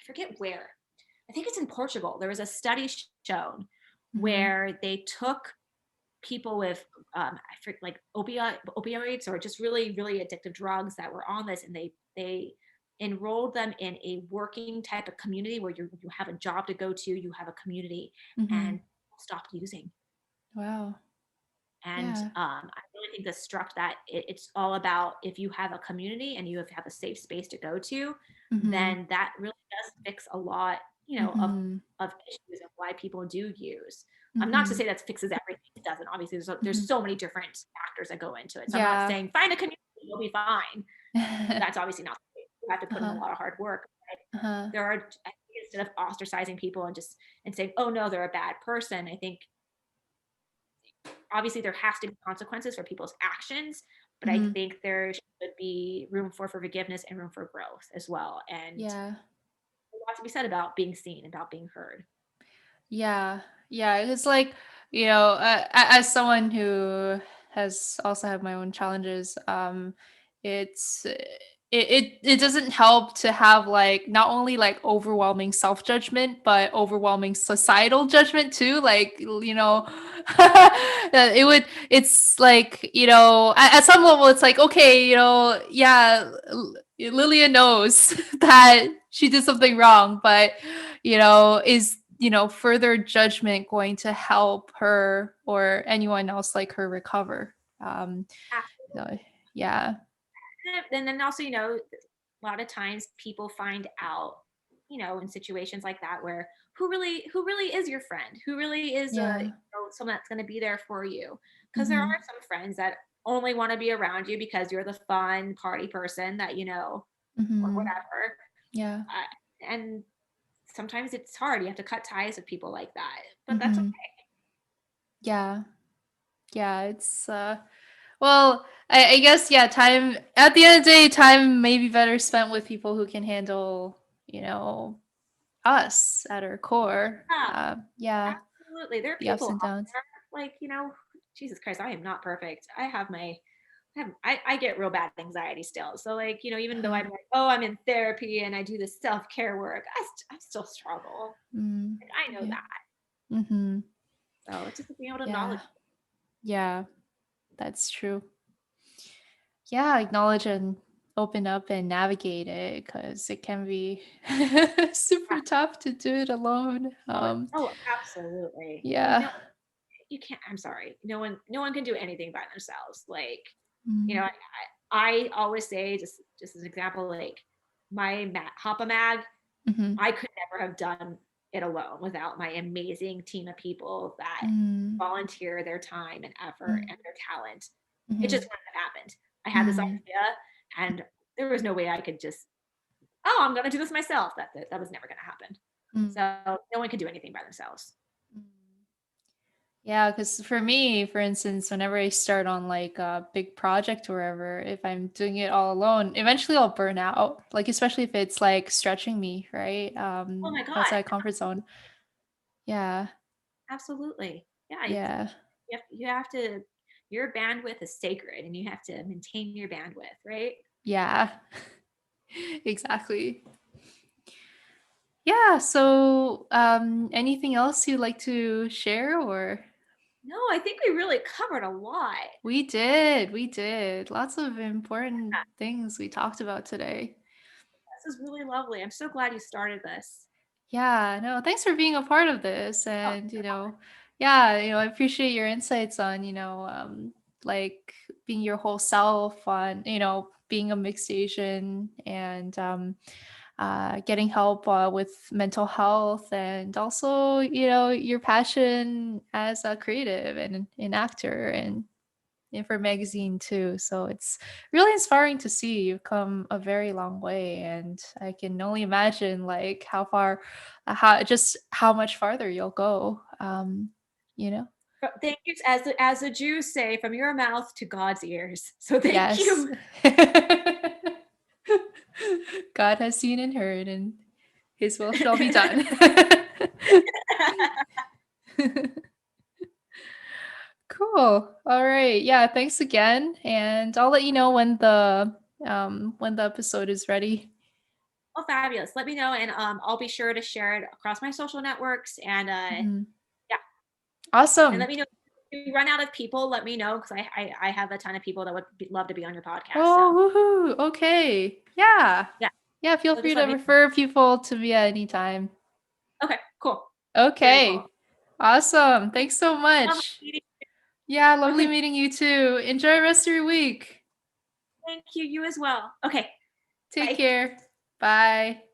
forget where, I think it's in Portugal. There was a study shown
Mhm.
where they took people with like opioids or just really really addictive drugs that were on this, and they enrolled them in a working type of community where you have a job to go to, you have a community,
Mhm.
and stopped using.
Wow.
And
Yeah.
I really think this struck that it's all about, if you have a community and you have a safe space to go to,
Mhm.
then that really does fix a lot,
Mhm.
of issues of why people do use. I'm not to
Mhm.
say that fixes everything. It doesn't. Obviously, there's
Mhm.
so many different factors that go into it. So I'm not
Yeah.
saying find a community, you'll be fine. That's obviously not the case. You have to put in a
Uh-huh.
lot of hard work. But
Uh-huh.
there are, I think, instead of ostracizing people and saying, oh no, they're a bad person, I think obviously there has to be consequences for people's actions, but I
Mhm.
think there should be room for forgiveness and room for growth as well. And
Yeah.
a lot to be said about being seen, about being heard.
Yeah. Yeah, it's like, as someone who has also had my own challenges, it's it doesn't help to have like not only like overwhelming self-judgment, but overwhelming societal judgment too. Like, it's like, at some level it's like, okay, yeah, Lilia knows that she did something wrong, but is further judgment going to help her or anyone else like her recover? So, yeah.
And then also, a lot of times people find out, in situations like that where who really is your friend, who really is
Yeah.
someone that's going to be there for you, because there are
Mhm.
some friends that only want to be around you because you're the fun party person that or
Mhm.
whatever.
Yeah.
And sometimes it's hard. You have to cut ties with people like that, but that's okay.
Mhm. Yeah. Yeah, it's well, I guess yeah, time at the end of the day, time may be better spent with people who can handle, us at our core.
Yeah,
Yeah,
absolutely. There are
the ups
people
and
out
downs.
there, like, Jesus Christ, I am not perfect. I get real bad anxiety still. So like, even though
Uh,
I'm like, oh, I'm in therapy and I do this self-care work, I still struggle.
mm,
Like, I know
yeah.
that.
Mm-hmm.
So it's just being able to
Yeah.
acknowledge.
Yeah, that's true. Yeah, acknowledge and open up and navigate it because it can be super tough to do it alone.
Oh, absolutely. Well,
Yeah.
you can't. I'm sorry. No one can do anything by themselves. Like, you
Mm,
know, I always say, just as an example, like Hapa Mag,
mhm,
I could never have done it alone without my amazing team of people that
mm,
volunteer their time and effort
mm,
and their talent. It just
mhm,
wouldn't have happened. I had this
mm,
idea, and there was no way I could just, oh, I'm going to do this myself. That was never going to happen.
mm,
So no one can do anything by themselves.
mm. Yeah, because for me, for instance, whenever I start on like a big project or whatever, if I'm doing it all alone, eventually I'll burn out. Like especially if it's like stretching me, right?
Oh my God.
Outside comfort zone. Yeah,
Absolutely. Yeah.
yeah,
You have to, your bandwidth is sacred and you have to maintain your bandwidth, right?
yeah. Exactly. Yeah, so anything else you'd like to share or
No, I think we really covered a lot.
we did. Lots of important things we talked about today.
This is really lovely. I'm so glad you started this.
Yeah, no, thanks for being a part of this.
Oh,
And, yeah, I appreciate your insights on, like being your whole self on, being a mixed Asian and getting help with mental health and also, your passion as a creative and an actor and for magazine too. So it's really inspiring to see you've come a very long way, and I can only imagine like how much farther you'll go. You know,
thank you. As the Jews say, from your mouth to God's ears. So thank
yes.
you.
God has seen and heard, and His will shall be done. Cool. All right. Yeah. Thanks again, and I'll let you know when the episode is ready.
Oh, fabulous. Let me know, and I'll be sure to share it across my social networks. And
Mhm.
yeah, and let
Awesome.
me know if you run out of people. Let me know because I have a ton of people that would love to be on your podcast. So
Oh, woohoo. Okay. Yeah.
yeah,
Yeah. Feel
so
free
just
to
let me
refer people to me at any time.
know. Okay, cool. Very cool.
Okay. Awesome. Thanks so
Lovely
much.
meeting
Yeah. Lovely
you.
meeting you too. Enjoy the rest of your week.
Thank you. You as well. Okay,
Take
bye.
care. Bye.